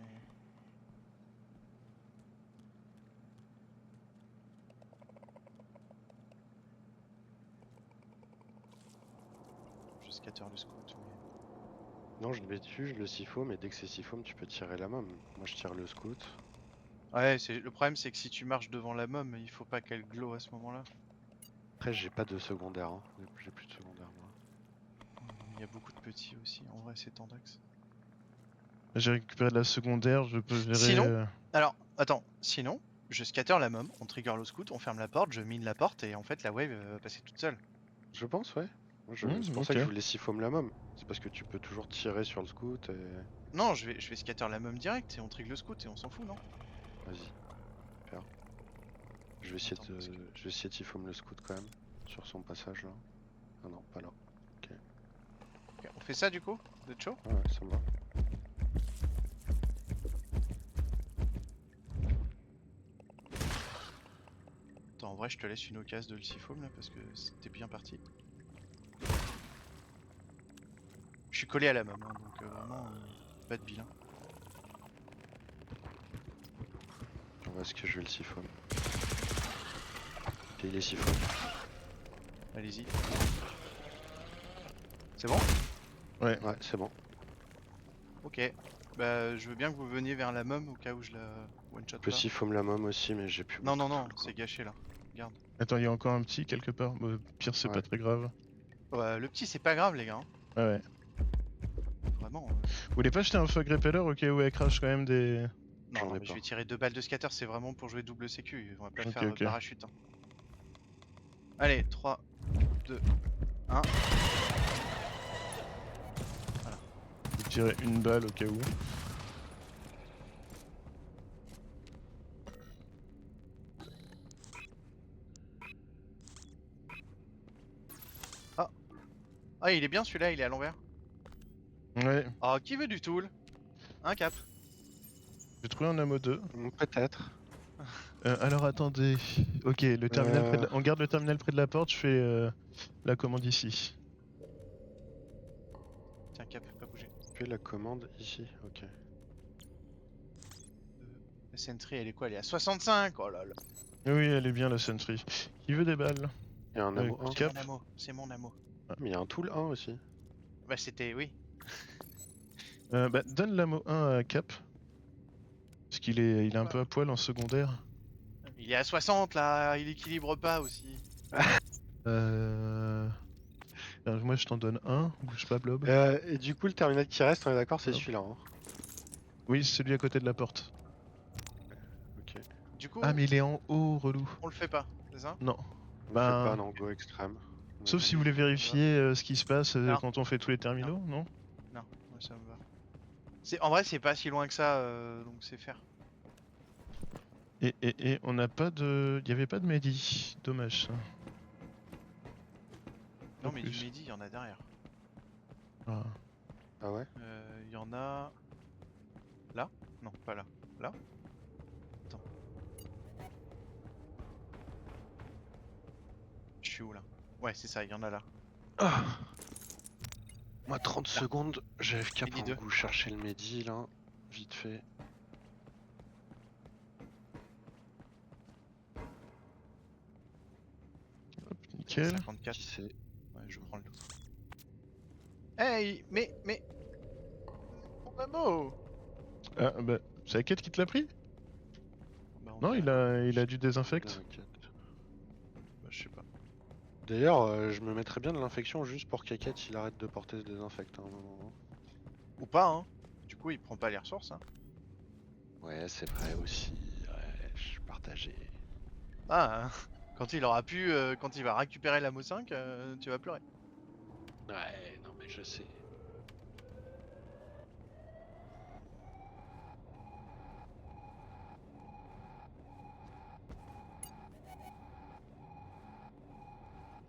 Speaker 1: Je scatter le scout, mais...
Speaker 3: Non, je le mets dessus, je le sifome, et dès que c'est sifome, tu peux tirer la mom. Moi, je tire le scout.
Speaker 1: Ouais, le problème c'est que si tu marches devant la mom, il faut pas qu'elle glow à ce moment-là.
Speaker 3: Après, j'ai pas de secondaire. Hein. J'ai plus de secondaire, moi.
Speaker 1: Il y a beaucoup de petits aussi, en vrai c'est Tandax.
Speaker 2: J'ai récupéré de la secondaire, je peux gérer.
Speaker 1: Sinon Alors, attends, sinon, je scatter la mom, on trigger le scout, on ferme la porte, je mine la porte et en fait la wave va passer toute seule.
Speaker 3: Je pense, ouais. Moi, c'est pour ça
Speaker 2: Ok.
Speaker 3: que je voulais sifome la mom. C'est parce que tu peux toujours tirer sur le scout et...
Speaker 1: Non, je vais scatter la mom direct et on trigger le scout et on s'en fout, non?
Speaker 3: Vas-y. Super. Je vais essayer
Speaker 1: Attends,
Speaker 3: de...
Speaker 1: parce que-
Speaker 3: Je vais essayer de sifome le scout quand même. Sur son passage, là. Ah non, pas là.
Speaker 1: Ok, on fait ça du coup? Vous êtes chaud?
Speaker 3: Ah ouais, ça me va.
Speaker 1: Attends, en vrai je te laisse une occasion de le siphome là parce que c'était bien parti. Je suis collé à la mom, hein, donc vraiment pas de vilain.
Speaker 3: On va ce que je vais le siphone. Ok, il est siphone.
Speaker 1: Allez-y. C'est bon?
Speaker 3: Ouais, c'est bon.
Speaker 1: Ok. Bah je veux bien que vous veniez vers la mom au cas où je la one shot
Speaker 3: Je peux
Speaker 1: pas.
Speaker 3: siphome la mom aussi, mais j'ai plus
Speaker 1: Non
Speaker 3: beaucoup
Speaker 1: non
Speaker 3: de
Speaker 1: non,
Speaker 3: full, quoi.
Speaker 1: c'est gâché là. Regarde.
Speaker 2: Attends, il y a encore un petit quelque part. Pire, c'est
Speaker 3: Ouais.
Speaker 2: pas très grave.
Speaker 1: Ouais, le petit c'est pas grave les gars. Hein.
Speaker 2: Ouais, ouais.
Speaker 1: Vraiment.
Speaker 2: Vous voulez pas jeter un fog repeller au cas où elle crache quand même des.
Speaker 1: Non,
Speaker 3: J'en
Speaker 1: non,
Speaker 3: ai
Speaker 1: mais je
Speaker 3: pas.
Speaker 1: vais tirer 2 balles de scatter, c'est vraiment pour jouer double sécu, on va pas
Speaker 2: Ok,
Speaker 1: faire
Speaker 2: ok.
Speaker 1: parachute. Hein. Allez, 3, 2, 1.
Speaker 2: Je vais tirer une balle au cas où.
Speaker 1: Ah, il est bien celui-là, il est à l'envers.
Speaker 2: Ouais,
Speaker 1: Ah, qui veut du tool? Un cap.
Speaker 2: j'ai trouvé un ammo 2.
Speaker 3: Peut-être.
Speaker 2: Alors attendez. Ok, le terminal près de on garde le terminal près de la porte, je fais la commande ici.
Speaker 1: Tiens, cap, pas bouger.
Speaker 3: Fais la commande ici, ok.
Speaker 1: La sentry, elle est quoi? Elle est à 65. Oh là là.
Speaker 2: Oui, elle est bien la sentry. Qui veut des balles?
Speaker 3: Il y a un ammo 1.
Speaker 1: C'est
Speaker 2: Cap.
Speaker 1: mon ammo, c'est mon ammo.
Speaker 3: Mais il y a un tool 1 aussi.
Speaker 1: Bah, c'était, oui.
Speaker 2: Bah, donne l'ammo 1 à Cap. Parce qu'il est, il est un peu à poil en secondaire.
Speaker 1: Il est à 60 là, il équilibre pas aussi.
Speaker 2: Euh... Moi je t'en donne un, bouge pas Blob.
Speaker 3: Et du coup, le terminal qui reste, on est d'accord, c'est
Speaker 2: Non.
Speaker 3: celui-là. Hein.
Speaker 2: Oui, c'est celui à côté de la porte.
Speaker 3: Ok.
Speaker 1: Du coup,
Speaker 2: Ah mais il est en haut, relou.
Speaker 1: on le fait pas, c'est ça?
Speaker 2: Non.
Speaker 3: On le fait pas,
Speaker 2: Ben,
Speaker 3: non, go extrême. On
Speaker 2: sauf
Speaker 3: avait
Speaker 2: si
Speaker 3: dit.
Speaker 2: vous voulez vérifier ce qui se passe
Speaker 1: Alors,
Speaker 2: quand on fait tous les terminaux, non?
Speaker 1: non, ouais, ça me va. En vrai, c'est pas si loin que ça, donc c'est faire.
Speaker 2: Et on n'a pas de... Il y avait pas de Mehdi. Dommage ça.
Speaker 1: Non,
Speaker 2: En
Speaker 1: mais du
Speaker 2: plus.
Speaker 1: Mehdi, il y en a derrière.
Speaker 2: Ah.
Speaker 3: Ah ouais?
Speaker 1: Il y en a... Là? Non, pas là. Là? Attends. Je suis où là? Ouais, c'est ça, il y en a là.
Speaker 3: Ah moi, 30
Speaker 1: Là.
Speaker 3: secondes, j'ai FK
Speaker 1: Mehdi
Speaker 3: pour un
Speaker 1: 2.
Speaker 3: coup chercher le Mehdi là. Vite fait.
Speaker 2: Nickel.
Speaker 1: 54.
Speaker 3: Qui c'est?
Speaker 1: Ouais, je prends le tout. Hey, mais... Mon ammo!
Speaker 2: Ah bah, c'est la quête qui te l'a pris?
Speaker 1: Bah, on
Speaker 2: Non,
Speaker 1: dirait.
Speaker 2: il a dû désinfect.
Speaker 1: Bah, je sais pas.
Speaker 3: D'ailleurs, je me mettrais bien de l'infection juste pour qu'Aket il arrête de porter ce désinfect à un moment.
Speaker 1: Ou pas, hein. Du coup, il prend pas les ressources, hein.
Speaker 3: Ouais, c'est vrai aussi. Ouais, je suis partagé.
Speaker 1: Ah, hein. Quand il aura pu, quand il va récupérer la Mo 5, tu vas pleurer.
Speaker 3: Ouais, non mais je sais.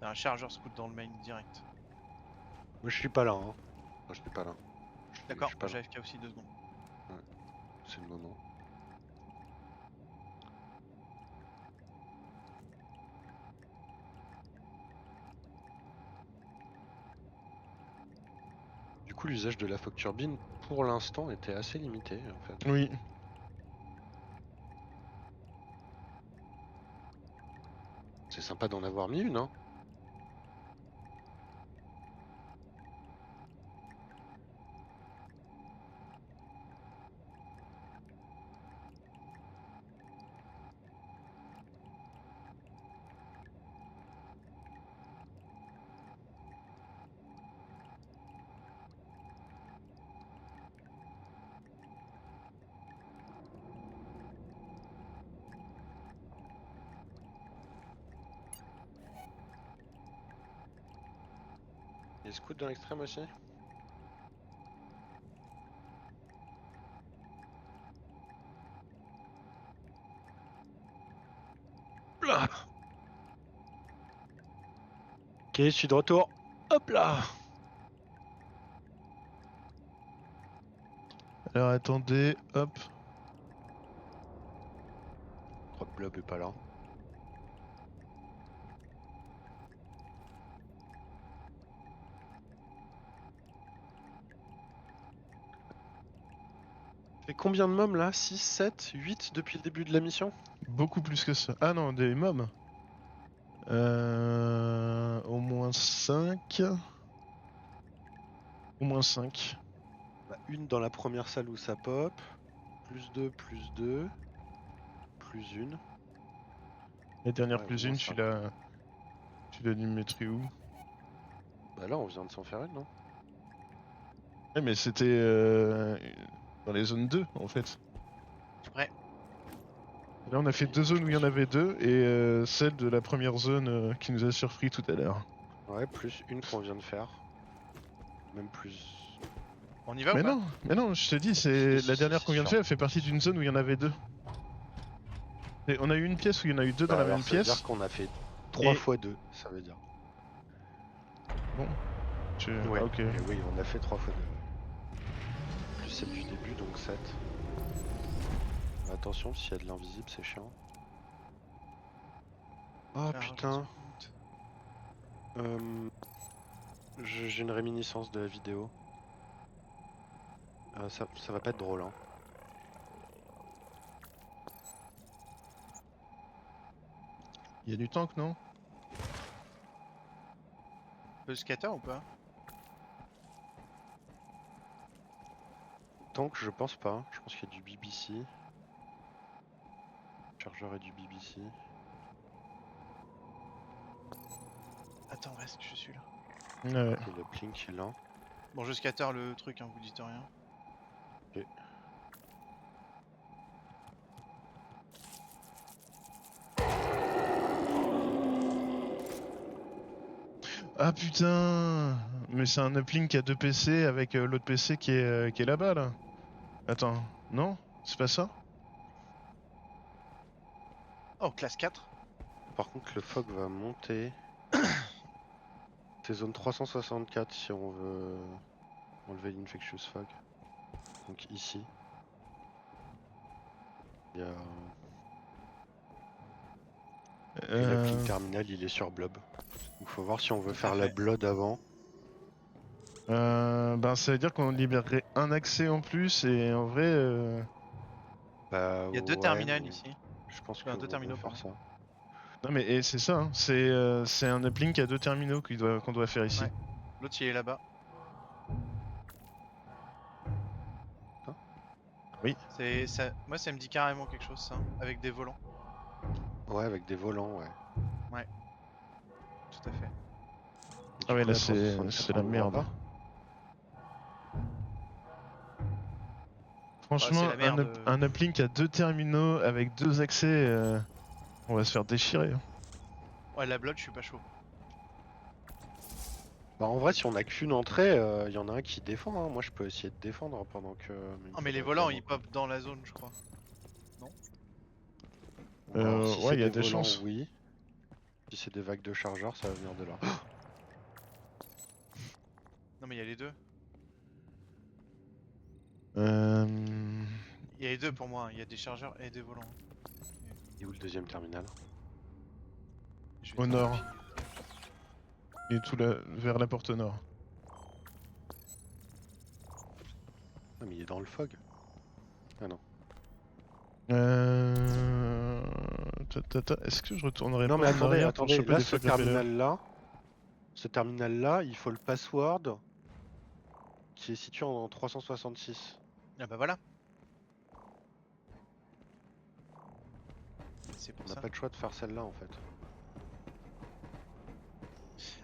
Speaker 1: T'as un chargeur scout dans le main direct.
Speaker 3: Moi je suis pas là, hein. Moi, je suis pas là. Je
Speaker 1: D'accord,
Speaker 3: suis pas là.
Speaker 1: j'ai AFK aussi 2 secondes.
Speaker 3: C'est le moment. Du coup, l'usage de la phoque turbine, pour l'instant, était assez limité en fait.
Speaker 2: Oui.
Speaker 3: C'est sympa d'en avoir mis une, hein. Et scout dans l'extrême aussi. Là. Ok, je suis de retour. Hop là.
Speaker 2: Alors attendez, hop.
Speaker 3: Je crois que Blob est pas là. Fait combien de mômes là? 6, 7, 8 depuis le début de la mission?
Speaker 2: Beaucoup plus que ça. Ah non, des mômes. Au moins 5. Au moins 5.
Speaker 3: Bah, une dans la première salle où ça pop. Plus 2, plus 2. Plus une.
Speaker 2: La dernière
Speaker 3: Ouais, au
Speaker 2: plus
Speaker 3: moins
Speaker 2: une,
Speaker 3: 5.
Speaker 2: tu l'as dû me mettre où?
Speaker 3: Bah là, on vient de s'en faire une, non?
Speaker 2: Ouais, mais c'était dans les zones 2 en fait.
Speaker 1: Ouais.
Speaker 2: Là, on a fait
Speaker 3: Oui,
Speaker 2: deux
Speaker 3: moi, je
Speaker 2: zones où il y en
Speaker 3: pense.
Speaker 2: avait deux et celle de la première zone qui nous a surpris tout à l'heure.
Speaker 3: Ouais, plus une qu'on vient de faire. Même plus.
Speaker 1: On y va ou pas?
Speaker 2: Mais non, je te dis,
Speaker 3: Si,
Speaker 2: c'est
Speaker 3: si,
Speaker 2: la
Speaker 3: si,
Speaker 2: dernière
Speaker 3: c'est
Speaker 2: qu'on vient de
Speaker 3: sûr.
Speaker 2: faire, elle fait partie d'une zone où il y en avait deux. Et on a eu une pièce où il y en a eu deux dans
Speaker 3: Bah
Speaker 2: la
Speaker 3: alors,
Speaker 2: même
Speaker 3: ça veut dire
Speaker 2: pièce.
Speaker 3: qu'on a fait 3
Speaker 2: Et
Speaker 3: fois 2, ça veut dire.
Speaker 2: bon,
Speaker 3: Ouais,
Speaker 2: ah, ok.
Speaker 3: et oui, on a fait 3 fois 2. Plus celle du début, donc 7. Attention, s'il y a de l'invisible, c'est chiant. Oh
Speaker 1: Chargeur
Speaker 3: putain,
Speaker 1: scout.
Speaker 3: j'ai une réminiscence de la vidéo. Ça va pas être drôle, hein.
Speaker 2: Il y a du tank, non?
Speaker 1: Le scatter ou pas?
Speaker 3: Tank, je pense pas. Je pense qu'il y a du BBC. Chargeur et du BBC.
Speaker 1: Attends, reste, je suis là.
Speaker 2: Ouais.
Speaker 3: Et le Plink est là.
Speaker 1: Bon, je scatter le truc, hein, vous dites rien.
Speaker 3: Ok.
Speaker 2: Ah putain! Mais c'est un uplink à 2 PC avec l'autre PC qui est là-bas là. Attends, non? C'est pas ça?
Speaker 1: Oh, classe 4.
Speaker 3: Par contre, le fog va monter. C'est zone 364 si on veut enlever l'infectious fog. Donc ici. Il y a... Et la Plink terminal, il est sur blob. Donc faut voir si on veut
Speaker 1: Tout à
Speaker 3: faire la
Speaker 1: fait.
Speaker 3: blood avant.
Speaker 2: Ben ça veut dire qu'on libérerait un accès en plus et en vrai...
Speaker 3: Bah
Speaker 1: Il y a deux
Speaker 3: ouais,
Speaker 1: terminals
Speaker 3: mais
Speaker 1: ici.
Speaker 3: je pense
Speaker 1: Enfin,
Speaker 3: que
Speaker 1: deux
Speaker 3: vaut mieux
Speaker 1: terminaux,
Speaker 3: faire
Speaker 1: pardon.
Speaker 3: ça.
Speaker 2: Non mais et c'est ça, hein. C'est un uplink à 2 terminaux qu'on doit faire ici.
Speaker 1: Ouais. L'autre, il est là-bas.
Speaker 2: Oui.
Speaker 1: C'est ça. Moi, ça me dit carrément quelque chose, ça, avec des volants.
Speaker 3: Ouais, avec des volants, ouais.
Speaker 1: Ouais. Tout à fait.
Speaker 3: Et
Speaker 2: Ah
Speaker 3: du
Speaker 2: ouais
Speaker 3: coup,
Speaker 2: là
Speaker 3: la
Speaker 2: c'est
Speaker 3: 364,
Speaker 2: la
Speaker 3: on l'ouvre
Speaker 2: merde.
Speaker 3: pas.
Speaker 1: Bah, c'est
Speaker 2: Franchement,
Speaker 1: la merde.
Speaker 2: un uplink à 2 terminaux avec 2 accès, on va se faire déchirer, hein.
Speaker 1: Ouais, la blood, je suis pas chaud.
Speaker 3: Bah en vrai, si on a qu'une entrée, il y en a un qui défend, hein. Moi, je peux essayer de défendre pendant que... il me
Speaker 1: Oh, mais les
Speaker 3: faudrait
Speaker 1: volants,
Speaker 3: vraiment
Speaker 1: ils pop dans la zone, je crois. Non?
Speaker 3: Ou alors, si
Speaker 2: Ouais,
Speaker 3: c'est
Speaker 2: il y a
Speaker 3: des
Speaker 2: des
Speaker 3: volants,
Speaker 2: chances.
Speaker 3: oui. Si c'est des vagues de chargeurs, ça va venir de là.
Speaker 1: Non, mais il y a les deux.
Speaker 2: Euh...
Speaker 1: Il y a les deux pour moi, hein. Il y a des chargeurs et des volants.
Speaker 3: Et où le deuxième terminal?
Speaker 1: Je vais
Speaker 2: Au
Speaker 1: te
Speaker 2: nord.
Speaker 1: vérifier.
Speaker 2: Il est tout là, vers la porte nord.
Speaker 3: Ah, mais il est dans le fog. Ah non.
Speaker 2: Euh... Est-ce que je retournerai
Speaker 3: Non,
Speaker 2: pas
Speaker 3: mais
Speaker 2: en
Speaker 3: attendez,
Speaker 2: arrière pour
Speaker 3: attendez.
Speaker 2: choper
Speaker 3: Là,
Speaker 2: des fog repellers?
Speaker 3: ce terminal-là, il faut le password qui est situé en 366.
Speaker 1: Ah bah voilà. C'est
Speaker 3: On
Speaker 1: pour
Speaker 3: n'a
Speaker 1: ça.
Speaker 3: pas le choix de faire celle-là, en fait.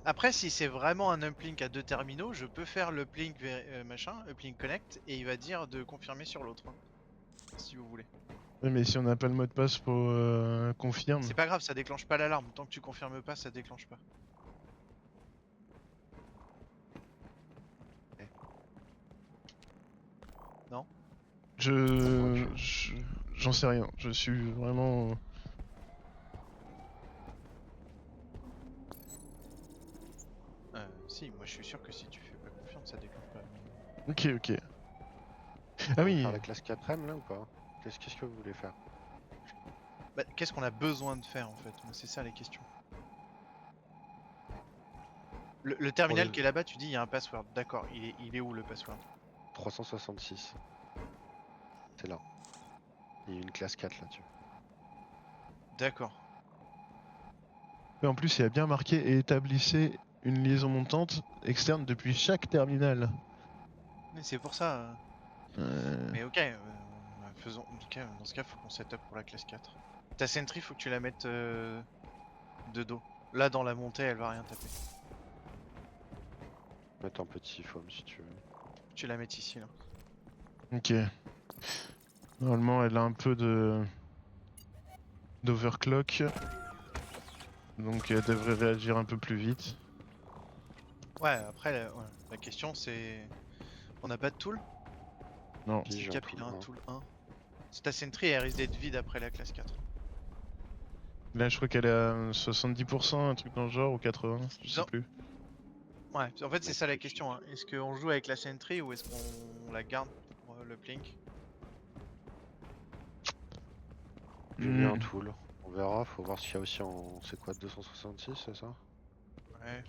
Speaker 1: Après, si c'est vraiment un uplink à deux terminaux, je peux faire le uplink machin, uplink connect, et il va dire de confirmer sur l'autre, hein, si vous voulez.
Speaker 2: Ouais, mais si on n'a pas le mot de passe pour confirme.
Speaker 1: C'est pas grave, ça déclenche pas l'alarme. Tant que tu confirmes pas, ça déclenche pas.
Speaker 3: Eh.
Speaker 1: Non?
Speaker 2: Je...
Speaker 3: Quoique.
Speaker 2: je- J'en sais rien. Je suis vraiment...
Speaker 1: Si, moi je suis sûr que si tu fais pas confiance, ça déclenche pas.
Speaker 2: Ok, ok.
Speaker 3: On
Speaker 2: Ah
Speaker 3: va
Speaker 2: oui.
Speaker 3: faire la classe 4M, là, ou pas? Qu'est-ce que vous voulez faire?
Speaker 1: Bah, qu'est-ce qu'on a besoin de faire en fait? Moi, c'est ça les questions. Le terminal
Speaker 3: le-
Speaker 1: qui est là-bas, tu dis il y a un password. D'accord, il est où le password?
Speaker 3: 366. C'est là. Il y a une classe 4 là-dessus.
Speaker 1: D'accord.
Speaker 2: Et en plus, il y a bien marqué et établissez une liaison montante externe depuis chaque terminal.
Speaker 1: Mais c'est pour ça.
Speaker 2: Euh,
Speaker 1: Mais ok, faisons. Ok, dans ce cas, faut qu'on setup pour la classe 4. Ta sentry, faut que tu la mettes de dos. Là, dans la montée, elle va rien taper.
Speaker 3: Mettre un petit foam si tu veux.
Speaker 1: Tu la mets ici là.
Speaker 2: Ok. Normalement, elle a un peu de d'overclock, donc elle devrait réagir un peu plus vite.
Speaker 1: Ouais, après, la question c'est. On n'a pas de tool?
Speaker 2: Non.
Speaker 3: Si,
Speaker 1: Si
Speaker 3: j'ai un
Speaker 1: Cap
Speaker 3: tool
Speaker 1: il a un
Speaker 3: 1.
Speaker 1: tool 1. C'est ta sentry, elle risque d'être vide après la classe 4.
Speaker 2: Là, je crois qu'elle est à 70%, un truc dans le genre, ou 80, je sais
Speaker 1: Non.
Speaker 2: plus.
Speaker 1: Ouais, en fait, c'est
Speaker 3: Ouais,
Speaker 1: ça la
Speaker 3: c'est
Speaker 1: question, hein. Est-ce qu'on joue avec la sentry ou est-ce qu'on la garde pour le blink?
Speaker 3: J'ai mis un
Speaker 2: Hmm.
Speaker 3: tool. On verra, faut voir s'il y a aussi en... C'est quoi, 266, c'est ça?
Speaker 1: Ouais,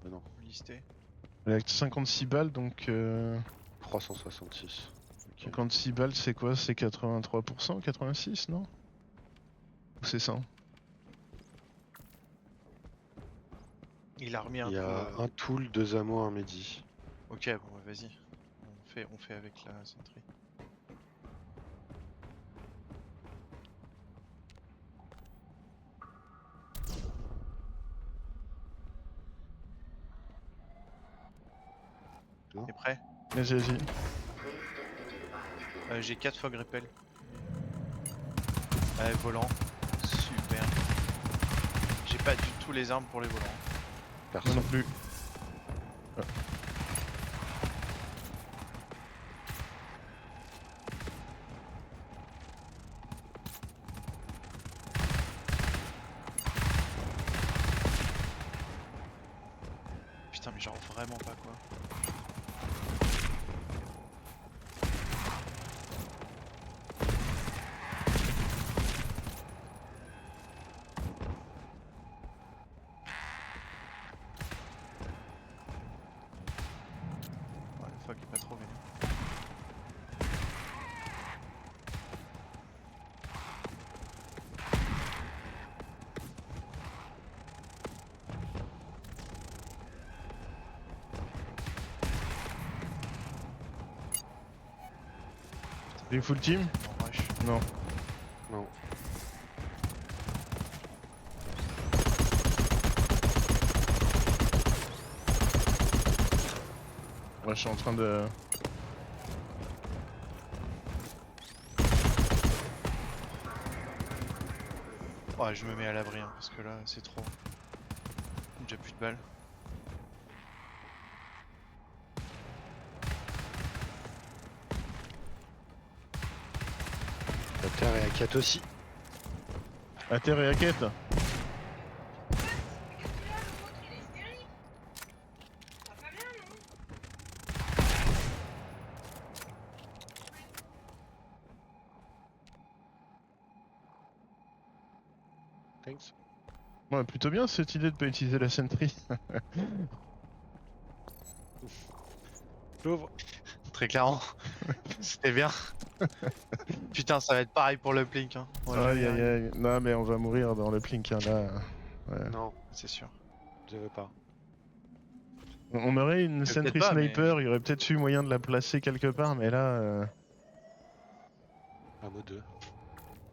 Speaker 3: Mais non,
Speaker 1: lister.
Speaker 2: Elle a 56 balles, donc
Speaker 3: 366. Ok.
Speaker 2: 56 balles, c'est quoi? C'est 83%, 86, non? Ou c'est 100?
Speaker 1: Il a remis un
Speaker 3: Il y
Speaker 1: coup.
Speaker 3: a un tool, 2 ammo, un midi.
Speaker 1: Ok, bon, bah, vas-y. On fait avec la sentry. T'es prêt?
Speaker 2: Vas-y, vas-y.
Speaker 1: J'ai 4 fog repel. Volant. Super. J'ai pas du tout les armes pour les volants.
Speaker 2: Moi
Speaker 3: Personne.
Speaker 2: non plus.
Speaker 1: Putain, mais genre vraiment pas quoi. Ouais, le fog est pas trop vénère.
Speaker 2: Une full team?
Speaker 1: En rush.
Speaker 2: Non.
Speaker 3: Non.
Speaker 2: Ouais, je suis en train de.
Speaker 1: Ouais, je me mets à l'abri hein, parce que là c'est trop. J'ai déjà plus de balles.
Speaker 3: La terre est à 4 aussi.
Speaker 2: À terre et à quête.
Speaker 4: Regarde celui-là, l'autre, il est hystérique. Ça va pas bien, non?
Speaker 3: Thanks.
Speaker 2: Ouais, plutôt bien cette idée de pas utiliser la sentry.
Speaker 3: J'ouvre.
Speaker 1: Très clairement. C'était bien. Putain, ça va être pareil pour le Plink. Hein. On va jamais
Speaker 2: Aïe
Speaker 1: y
Speaker 2: aïe
Speaker 1: arriver.
Speaker 2: aïe. Non, mais on va mourir dans le plink hein, là. Ouais.
Speaker 3: Non,
Speaker 1: C'est sûr.
Speaker 3: je veux pas.
Speaker 2: On aurait une
Speaker 1: Peut-être
Speaker 2: sentry
Speaker 1: pas, mais-
Speaker 2: sniper, il y aurait peut-être eu moyen de la placer quelque part, mais là.
Speaker 3: Ammo 2.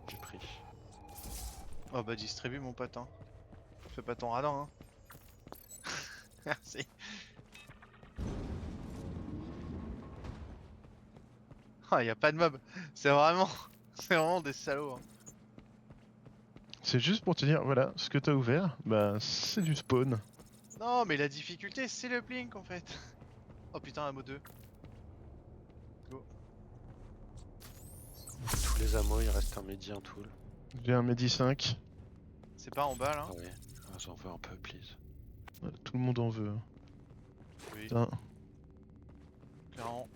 Speaker 3: J'ai pris.
Speaker 1: Oh bah distribue mon pote. Hein. Fais pas ton radin. Hein. Merci. Ah, y a pas de mob. C'est vraiment, c'est vraiment des salauds. Hein.
Speaker 2: C'est juste pour te dire, voilà, ce que t'as ouvert, bah c'est du spawn.
Speaker 1: Non, mais la difficulté, c'est le Plink en fait. Oh putain, un mot 2.
Speaker 3: Tous les ammo, il reste un Medi, un tool.
Speaker 2: J'ai un Medi 5.
Speaker 1: C'est pas en bas là.
Speaker 3: Ah ouais. Ah, j'en veux un peu, please.
Speaker 2: Tout le monde en veut.
Speaker 1: Oui,
Speaker 2: Putain.
Speaker 1: clairement.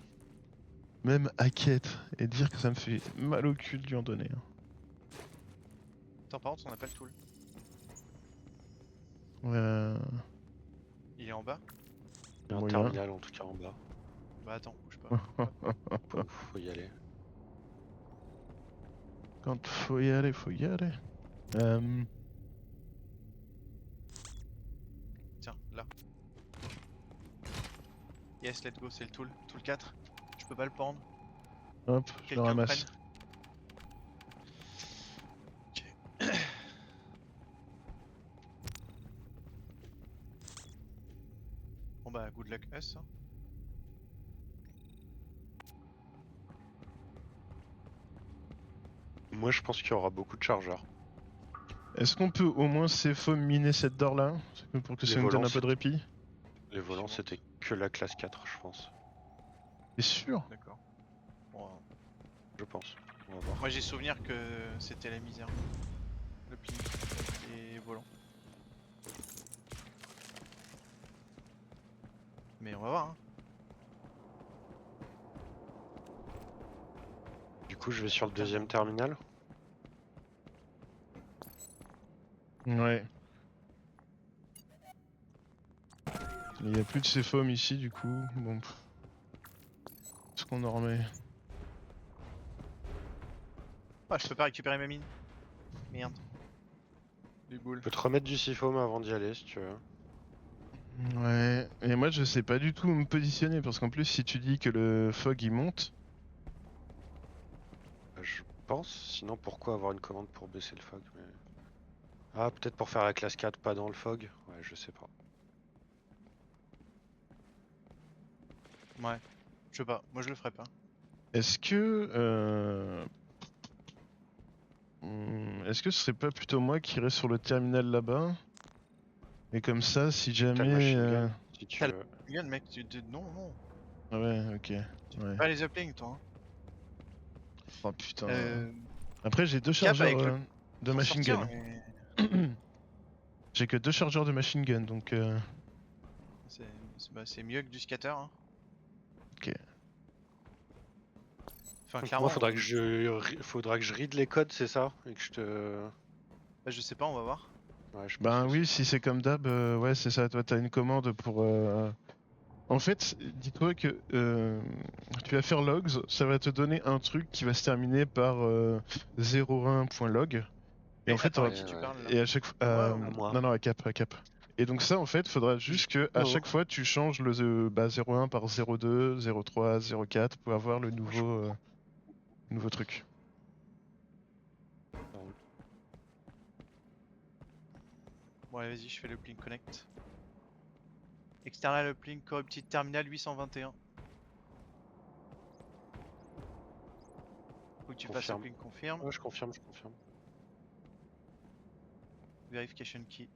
Speaker 2: Même à quête, et dire que ça me fait mal au cul de lui en donner. Hein.
Speaker 1: Attends, par contre, on n'a pas le tool.
Speaker 2: Ouais.
Speaker 1: Il est en bas.
Speaker 3: Il y a un
Speaker 2: Moyen.
Speaker 3: terminal en tout cas en bas.
Speaker 1: Bah attends, bouge pas.
Speaker 3: Faut y aller.
Speaker 2: Quand faut y aller, faut y aller.
Speaker 1: Tiens, là. Yes, let's go, c'est le tool. Tool 4. Je peux pas le prendre.
Speaker 2: Hop, je le
Speaker 1: Quelqu'un
Speaker 2: ramasse.
Speaker 1: prenne. Ok. Bon bah, good luck us. Hein.
Speaker 3: Moi je pense qu'il y aura beaucoup de chargeurs.
Speaker 2: Est-ce qu'on peut au moins miner cette door là pour que
Speaker 3: Les
Speaker 2: ça nous donne
Speaker 3: volants,
Speaker 2: un peu de répit?
Speaker 3: Les volants c'était que la classe 4 je pense.
Speaker 2: T'es sûr?
Speaker 1: D'accord. Bon,
Speaker 3: Je pense. On va voir.
Speaker 1: moi j'ai souvenir que c'était la misère. Le Plink et volant. Mais on va voir. Hein.
Speaker 3: Du coup je vais sur le deuxième terminal.
Speaker 2: Ouais. Il n'y a plus de ces foams ici du coup. Bon. Est-ce qu'on en remet?
Speaker 1: Ah, je peux pas récupérer ma mine. Merde. Du boule.
Speaker 3: Je peux te remettre du siphon avant d'y aller si tu veux.
Speaker 2: Ouais. Et moi je sais pas du tout où me positionner parce qu'en plus si tu dis que le fog il monte.
Speaker 3: Je pense. Sinon pourquoi avoir une commande pour baisser le fog mais... Ah peut-être pour faire la classe 4 pas dans le fog. Ouais je sais pas.
Speaker 1: Ouais. Je sais pas, moi je le ferai pas.
Speaker 2: Est-ce que... Est-ce que ce serait pas plutôt moi qui irais sur le terminal là-bas? Et comme ça, si
Speaker 3: T'as le
Speaker 2: jamais...
Speaker 3: machine gun, si tu
Speaker 1: T'as le-
Speaker 3: veux.
Speaker 1: Regarde mec, non, non.
Speaker 2: Ah ouais, ok. Ouais.
Speaker 1: Pas les uplink toi. Hein.
Speaker 2: Oh putain.
Speaker 1: Euh,
Speaker 2: Après, j'ai 2
Speaker 1: Cap
Speaker 2: chargeurs
Speaker 1: avec le...
Speaker 2: de
Speaker 1: pour
Speaker 2: machine
Speaker 1: sortir,
Speaker 2: gun.
Speaker 1: mais
Speaker 2: J'ai que 2 chargeurs de machine gun, donc...
Speaker 1: c'est mieux que du scatter. Hein.
Speaker 2: Ok.
Speaker 1: Enfin
Speaker 3: Donc
Speaker 1: clairement,
Speaker 3: moi, faudra que je read les codes, c'est ça? Et que je te.
Speaker 1: bah, je sais pas, on va voir.
Speaker 3: Ouais, je pense
Speaker 2: Ben
Speaker 3: que
Speaker 2: oui, si c'est comme d'hab, ouais, c'est ça. Toi, t'as une commande pour... En fait, dis-toi que tu vas faire logs, ça va te donner un truc qui va se terminer par 01.log. Et
Speaker 1: Mais
Speaker 2: en fait,
Speaker 1: attends, à
Speaker 2: t'auras-
Speaker 1: qui tu
Speaker 3: ouais.
Speaker 1: parles là?
Speaker 2: et à chaque fois,
Speaker 1: À moi ou...
Speaker 3: À moi.
Speaker 2: non, non, à cap, à cap. Et donc ça, en fait, faudra juste que à
Speaker 3: Oh.
Speaker 2: chaque fois tu changes le 01 par 02, 03, 04 pour avoir le nouveau truc.
Speaker 1: Bon allez vas-y, je fais le uplink connect. External uplink corrupted terminal 821. Faut que tu fasses
Speaker 3: Confirme.
Speaker 1: uplink confirm.
Speaker 3: Ouais, je confirme, je confirme.
Speaker 1: Verification key.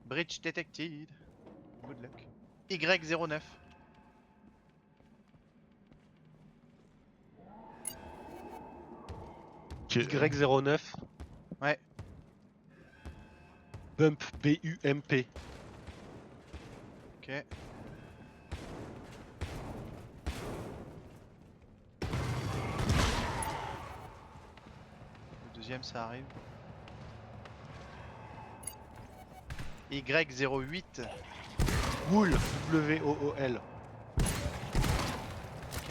Speaker 1: Breach detected. Good luck. Y09.
Speaker 2: Ok.
Speaker 3: Y09.
Speaker 1: Ouais.
Speaker 3: Bump, B-U-M-P.
Speaker 1: Ok. Le deuxième ça arrive. Y08.
Speaker 3: Wool, W-O-O-L.
Speaker 1: Ok.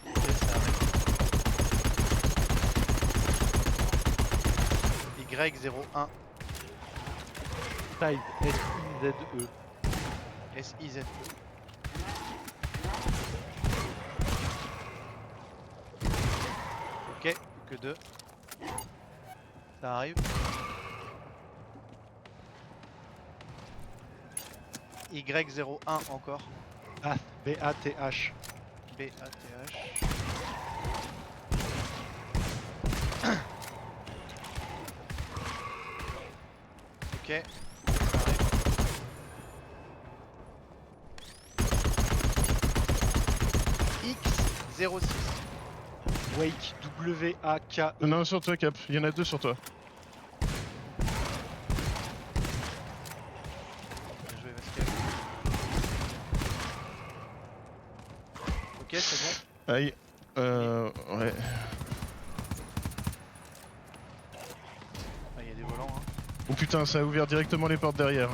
Speaker 1: Ok, ça arrive. Y01.
Speaker 3: Size, S-I-Z-E.
Speaker 1: S-I-Z-E. Ok, plus que deux. Ça arrive. Y01 encore.
Speaker 3: Bath, B-A-T-H.
Speaker 1: B-A-T-H. Ok. Ça arrive. X06.
Speaker 3: Wake, W-A-K-E.
Speaker 2: Non, sur toi, Cap. Il y en a 2 sur toi.
Speaker 1: Bien joué, Vasquez. Ok, c'est bon.
Speaker 2: Aïe. Ouais.
Speaker 1: Ah, il y a des volants. Hein.
Speaker 2: Oh putain, ça a ouvert directement les portes derrière.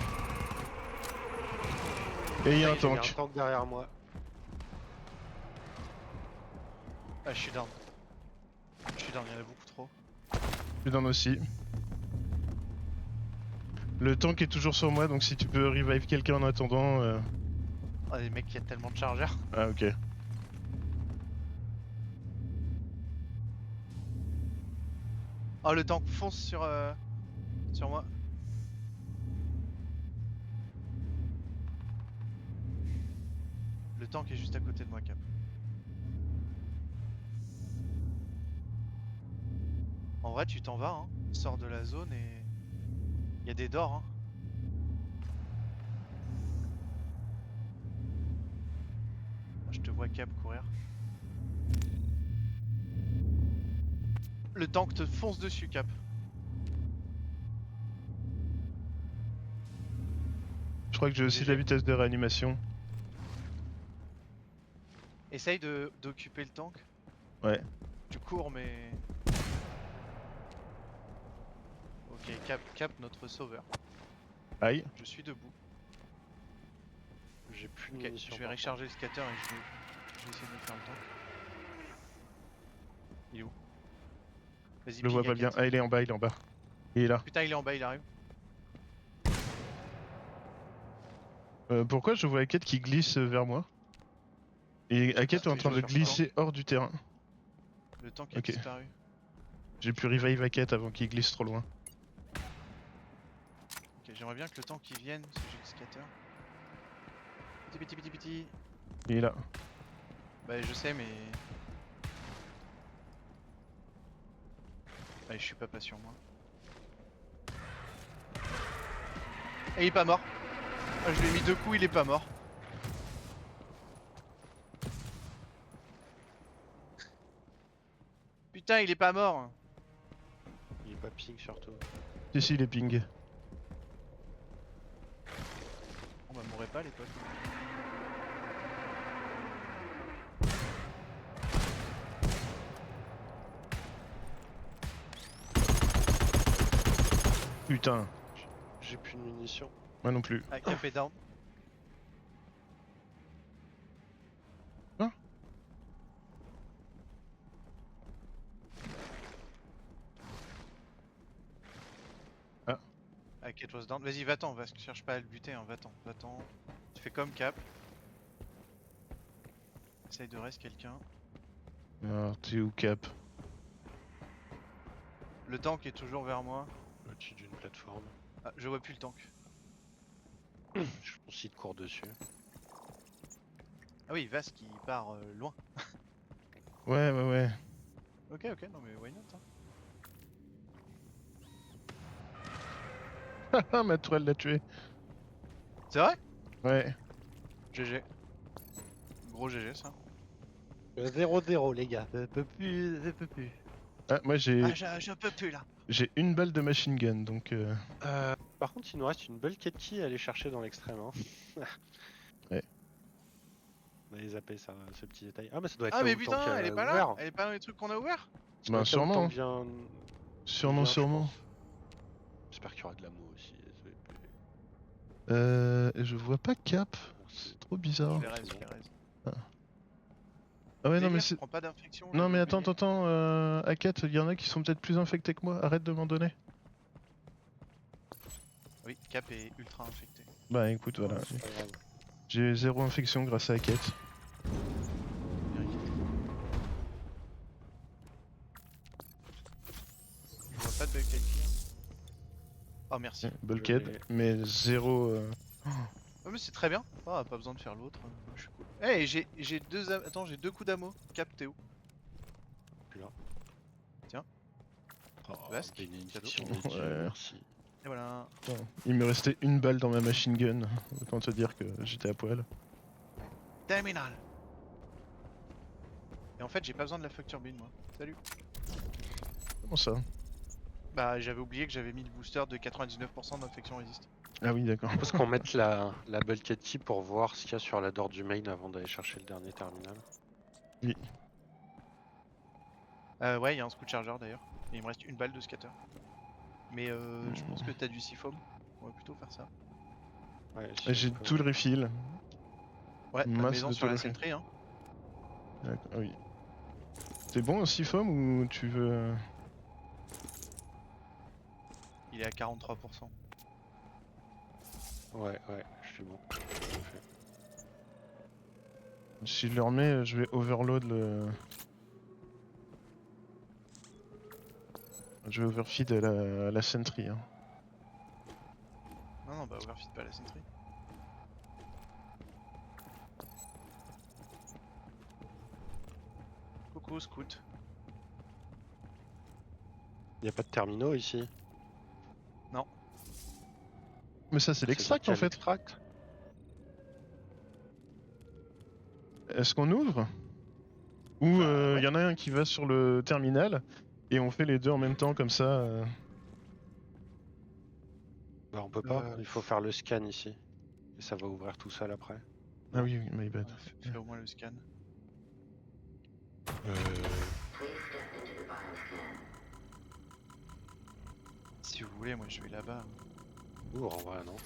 Speaker 2: Et il y a un
Speaker 3: Il y a un
Speaker 2: tank.
Speaker 3: tank derrière moi.
Speaker 1: Ah, je suis down. Je suis down, il y en a beaucoup trop.
Speaker 2: Je donne aussi. Le tank est toujours sur moi, donc si tu peux revive quelqu'un en attendant.
Speaker 1: Ah, les mecs, il y a tellement de chargeurs.
Speaker 2: Ah, ok.
Speaker 1: Oh, le tank fonce sur moi. Le tank est juste à côté de moi, Cap. En vrai, tu t'en vas, hein. Sors de la zone et... Il y a des dors, hein. Je te vois, Cap, courir. Le tank te fonce dessus, Cap.
Speaker 2: Je crois que j'ai aussi
Speaker 1: GG.
Speaker 2: la vitesse de réanimation.
Speaker 1: Essaye d'occuper le tank.
Speaker 2: Ouais.
Speaker 1: Tu cours, mais... Ok, Cap, notre sauveur.
Speaker 2: Aïe.
Speaker 1: Je suis debout.
Speaker 3: J'ai plus de
Speaker 1: Ok,
Speaker 3: munitions.
Speaker 1: je vais
Speaker 3: par
Speaker 1: recharger le scatter et je vais essayer de me faire le tank. Il est où? Vas-y,
Speaker 2: Je le vois
Speaker 1: ping
Speaker 2: pas
Speaker 1: à
Speaker 2: bien.
Speaker 1: 4.
Speaker 2: Ah, il est en bas, il est en bas. Il est là.
Speaker 1: Putain, il est en bas, il arrive.
Speaker 2: Pourquoi je vois Hackett qui glisse vers moi? Et Hackett est en
Speaker 1: mais
Speaker 2: train
Speaker 1: je
Speaker 2: de
Speaker 1: cherche
Speaker 2: glisser hors du terrain.
Speaker 1: Le tank a
Speaker 2: Ok.
Speaker 1: disparu.
Speaker 2: J'ai pu revive Hackett avant qu'il glisse trop loin.
Speaker 1: J'aimerais bien que le temps qu'il vienne, parce que j'ai le scatter. Petit.
Speaker 2: Il est là.
Speaker 1: Bah je sais mais... Allez, je suis pas patient moi. Et il est pas mort. Ah, je lui ai mis 2 coups, il est pas mort. Putain, il est pas mort.
Speaker 3: Il est pas ping surtout.
Speaker 2: Si, il est ping.
Speaker 1: On bah mourrait pas les potes.
Speaker 2: Putain,
Speaker 3: J'ai plus de munitions.
Speaker 2: moi non plus.
Speaker 1: Ah, cap est down.
Speaker 2: Hein? Ah.
Speaker 1: Ah, Kate was down. Vas-y, va-t'en, cherche pas à le buter, hein. Va-t'en. Tu fais comme cap. Essaye de reste quelqu'un.
Speaker 2: Alors, t'es où Cap?
Speaker 1: Le tank est toujours vers moi.
Speaker 3: Au-dessus d'une plateforme.
Speaker 1: Ah, je vois plus le tank.
Speaker 3: Je pense qu'il te court dessus.
Speaker 1: Ah oui, Vas qui part loin.
Speaker 2: Ouais.
Speaker 1: Ok, non mais why not hein.
Speaker 2: Haha, ma tourelle l'a tué.
Speaker 1: C'est vrai?
Speaker 2: Ouais.
Speaker 1: GG. Gros GG ça.
Speaker 5: 0-0 les gars, je peux plus.
Speaker 2: Ah, moi j'ai
Speaker 1: Ah, je peux plus là.
Speaker 2: j'ai une balle de machine gun, donc
Speaker 3: Par contre, il nous reste une belle quête key à aller chercher dans l'extrême. Hein.
Speaker 2: Ouais.
Speaker 3: On avait zappé ça, ce petit détail. Ah, mais ça doit être
Speaker 1: Ah
Speaker 3: là
Speaker 1: mais
Speaker 3: où le tank
Speaker 1: putain,
Speaker 3: a
Speaker 1: elle est pas
Speaker 3: ouvert.
Speaker 1: là. Elle est pas dans les trucs qu'on a ouverts.
Speaker 3: Ça doit
Speaker 2: ben
Speaker 3: être là où le
Speaker 2: sûrement.
Speaker 3: tank vient-
Speaker 2: Sûrement,
Speaker 3: vient, je
Speaker 2: sûrement.
Speaker 3: pense. J'espère qu'il y aura de l'ammo aussi.
Speaker 2: Je vois pas Cap. C'est trop bizarre.
Speaker 1: Je les raise.
Speaker 2: Ah ouais, non mais
Speaker 1: Délire,
Speaker 2: c'est...
Speaker 1: prends pas d'infection.
Speaker 2: Non mais
Speaker 1: j'avais
Speaker 2: attends,
Speaker 1: oublié.
Speaker 2: à 4, il y en a qui sont peut-être plus infectés que moi, arrête de m'en donner.
Speaker 1: Oui, Cap est ultra infecté.
Speaker 2: Bah écoute, voilà.
Speaker 3: C'est pas grave.
Speaker 2: J'ai 0 infection grâce à Hackett.
Speaker 1: Je vois pas de bulkhead clear. Oh merci.
Speaker 2: Bulkhead,
Speaker 3: vais-
Speaker 2: mais 0...
Speaker 1: Oh, mais c'est très bien. Ah, pas besoin de faire l'autre. Je suis cool. Eh, j'ai deux... Attends, j'ai 2 coups d'ammo. Cap, t'es où?
Speaker 3: Oh,
Speaker 1: Vasque,
Speaker 3: bénédiction
Speaker 1: cadeau.
Speaker 3: des dieux,
Speaker 2: Ouais.
Speaker 3: merci.
Speaker 1: Et voilà.
Speaker 2: Il me restait une balle dans ma machine gun. Autant te dire que j'étais à poil.
Speaker 1: Terminal. Et en fait, j'ai pas besoin de la fuck turbine, moi. Salut.
Speaker 2: Comment ça?
Speaker 1: Bah, j'avais oublié que j'avais mis le booster de 99% d'infection résiste.
Speaker 2: Ah oui, d'accord.
Speaker 3: Je pense qu'on mette la bulkhead key pour voir ce qu'il y a sur la door du main avant d'aller chercher le dernier terminal.
Speaker 1: Ouais, il y a un scout charger d'ailleurs. Et il me reste une balle de scatter. Mais je pense que t'as du siphon. On va plutôt faire ça.
Speaker 3: Ouais, si
Speaker 2: J'ai
Speaker 3: on peut-
Speaker 2: tout le refill.
Speaker 1: Ouais, pas de
Speaker 2: Masse
Speaker 1: maison
Speaker 2: de
Speaker 1: sur la
Speaker 2: toléré.
Speaker 1: sentry, hein.
Speaker 2: D'accord, oui. T'es bon aussi, Fom, ou tu veux...
Speaker 1: Il est à 43%.
Speaker 3: Ouais, je suis bon. Tout à fait.
Speaker 2: Si je le remets, je vais overload le... Je vais overfeed à la sentry. Hein.
Speaker 1: Non, bah overfit pas la sentry. Coucou, scout.
Speaker 3: Y a pas de terminaux ici.
Speaker 2: Mais ça, c'est l'extract en fait.
Speaker 3: L'extract.
Speaker 2: Est-ce qu'on ouvre? Ou il y en a un qui va sur le terminal et on fait les deux en même temps comme ça.
Speaker 3: Bah, on peut pas, il faut faire le scan ici. Et ça va ouvrir tout seul après.
Speaker 2: Ah oui, my bad.
Speaker 1: Fais au moins le scan. Si vous voulez, moi je vais là-bas.
Speaker 3: Ouvre en vrai, non.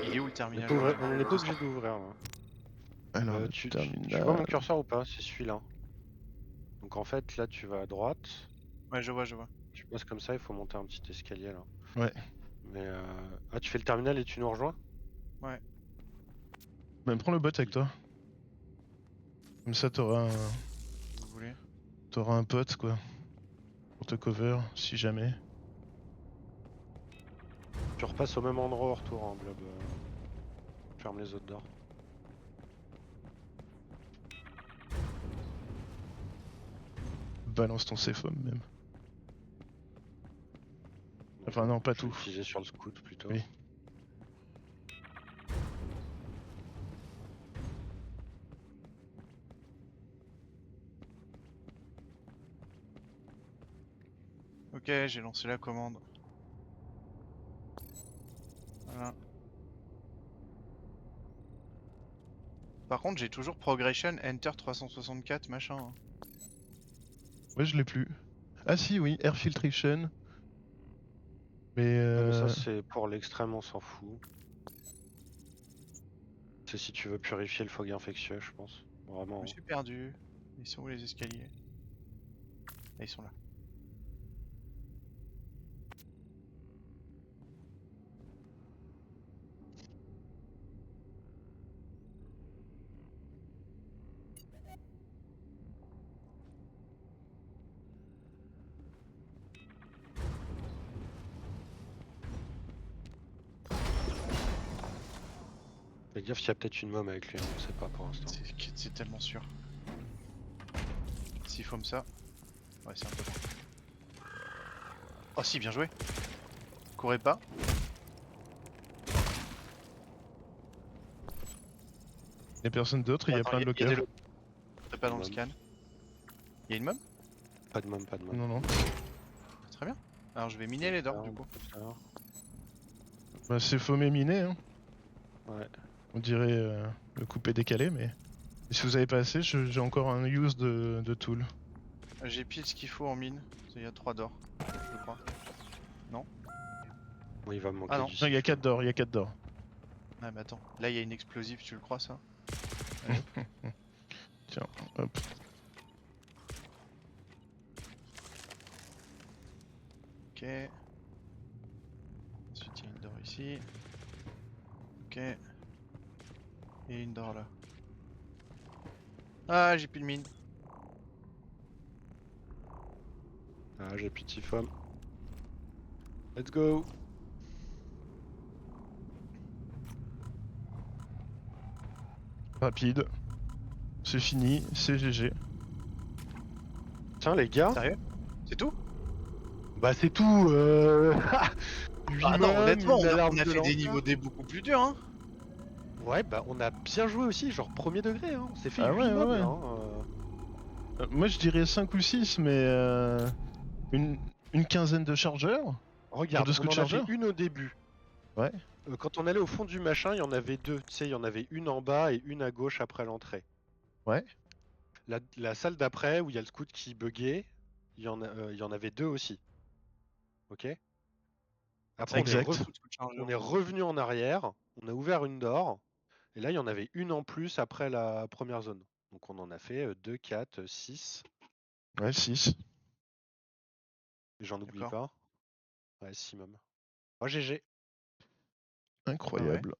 Speaker 1: Il est où le
Speaker 3: On
Speaker 1: terminal?
Speaker 3: n'est pas obligé d'ouvrir là.
Speaker 2: Alors, le
Speaker 3: Tu
Speaker 2: terminal...
Speaker 3: vois mon curseur ou pas? C'est celui-là. Donc en fait, là tu vas à droite.
Speaker 1: Ouais, je vois.
Speaker 3: Tu passes comme ça, il faut monter un petit escalier là.
Speaker 2: Ouais.
Speaker 3: Mais ah, tu fais le terminal et tu nous rejoins?
Speaker 2: Bah, prends le bot avec toi. Comme ça, t'auras
Speaker 1: Si vous voulez.
Speaker 2: un pote quoi. Pour te cover, si jamais.
Speaker 3: Tu repasses au même endroit au retour, hein, Blob. Ferme les autres d'or.
Speaker 2: Balance ton CFOM même. Enfin, non, pas
Speaker 3: Je vais
Speaker 2: tout.
Speaker 3: l'utiliser sur le scout plutôt.
Speaker 2: Oui.
Speaker 1: Ok, j'ai lancé la commande. Voilà. Par contre, j'ai toujours Progression Enter 364 machin. Hein.
Speaker 2: Ouais, je l'ai plus. Ah si, oui, Air Filtration. Mais
Speaker 3: Ouais, mais ça, c'est pour l'extrême, on s'en fout. C'est si tu veux purifier le fog infectieux, je pense.
Speaker 1: Je
Speaker 3: Vraiment.
Speaker 1: me suis perdu. Ils sont où les escaliers? Ah, ils sont là.
Speaker 3: Fais gaffe, il y a peut-être une môme avec lui, hein, on sait pas pour l'instant.
Speaker 1: C'est tellement sûr. S'il faut ça. Ouais, c'est un peu bon. Oh si, bien joué. Courez pas.
Speaker 2: il y a personne d'autre, il y a
Speaker 1: Attends,
Speaker 2: plein de
Speaker 1: y a
Speaker 2: lockers.
Speaker 1: des T'es pas dans le
Speaker 3: Mom.
Speaker 1: scan. Y'a une môme?
Speaker 3: Pas de môme, pas de môme.
Speaker 2: Non, non.
Speaker 1: Très bien. Alors je vais miner les dorks du coup.
Speaker 2: Bah, c'est foamé miné, hein.
Speaker 3: Ouais.
Speaker 2: On dirait le coupé décalé, mais. Et si vous avez pas assez, j'ai encore un use de tool.
Speaker 1: J'ai pile ce qu'il faut en mine. Il y a 3 d'or, je crois.
Speaker 3: Bon, il va me manquer
Speaker 1: Ah non.
Speaker 3: du
Speaker 2: Non, il y a
Speaker 3: siffle.
Speaker 2: 4 d'or, il y a 4 d'or.
Speaker 1: Ah mais attends, là il y a une explosive, tu le crois ça?
Speaker 2: Tiens, hop.
Speaker 1: Ok. Ensuite il y a une d'or ici. Ok. Et une d'or là. Ah j'ai plus de mine.
Speaker 3: Ah, j'ai plus de siphon. Let's go.
Speaker 2: Rapide. C'est fini, c'est GG.
Speaker 3: Tiens, les gars.
Speaker 1: Sérieux? C'est tout?
Speaker 3: Bah, c'est tout. 8
Speaker 1: Ah non,
Speaker 3: mômes,
Speaker 1: honnêtement,
Speaker 3: une
Speaker 1: on
Speaker 3: alarme
Speaker 1: a
Speaker 3: de
Speaker 1: fait des
Speaker 3: lanceur.
Speaker 1: niveaux D beaucoup plus durs hein.
Speaker 3: Ouais, bah, on a bien joué aussi, genre premier degré. Hein. On s'est fait
Speaker 2: Ah
Speaker 3: 8
Speaker 2: ouais, ouais,
Speaker 3: mobs
Speaker 2: ouais.
Speaker 3: là. Hein.
Speaker 2: Moi je dirais 5 ou 6, mais une, une quinzaine de chargeurs.
Speaker 3: Regarde,
Speaker 2: de
Speaker 3: on
Speaker 2: scout
Speaker 3: en a fait
Speaker 2: chargeurs.
Speaker 3: une au début.
Speaker 2: Ouais.
Speaker 3: Quand on allait au fond du machin, il y en avait deux. Tu sais, il y en avait une en bas et une à gauche après l'entrée.
Speaker 2: Ouais.
Speaker 3: La salle d'après, où il y a le scout qui buguait, il y en avait deux aussi. Ok. Après,
Speaker 2: Exact.
Speaker 3: on est revenu en arrière, on a ouvert une d'or, et là, il y en avait une en plus après la première zone. Donc, on en a fait 2, 4, 6.
Speaker 2: Ouais, 6.
Speaker 3: Et j'en oublie
Speaker 1: D'accord.
Speaker 3: pas. Ouais, 6 mômes. Oh, GG.
Speaker 2: Incroyable.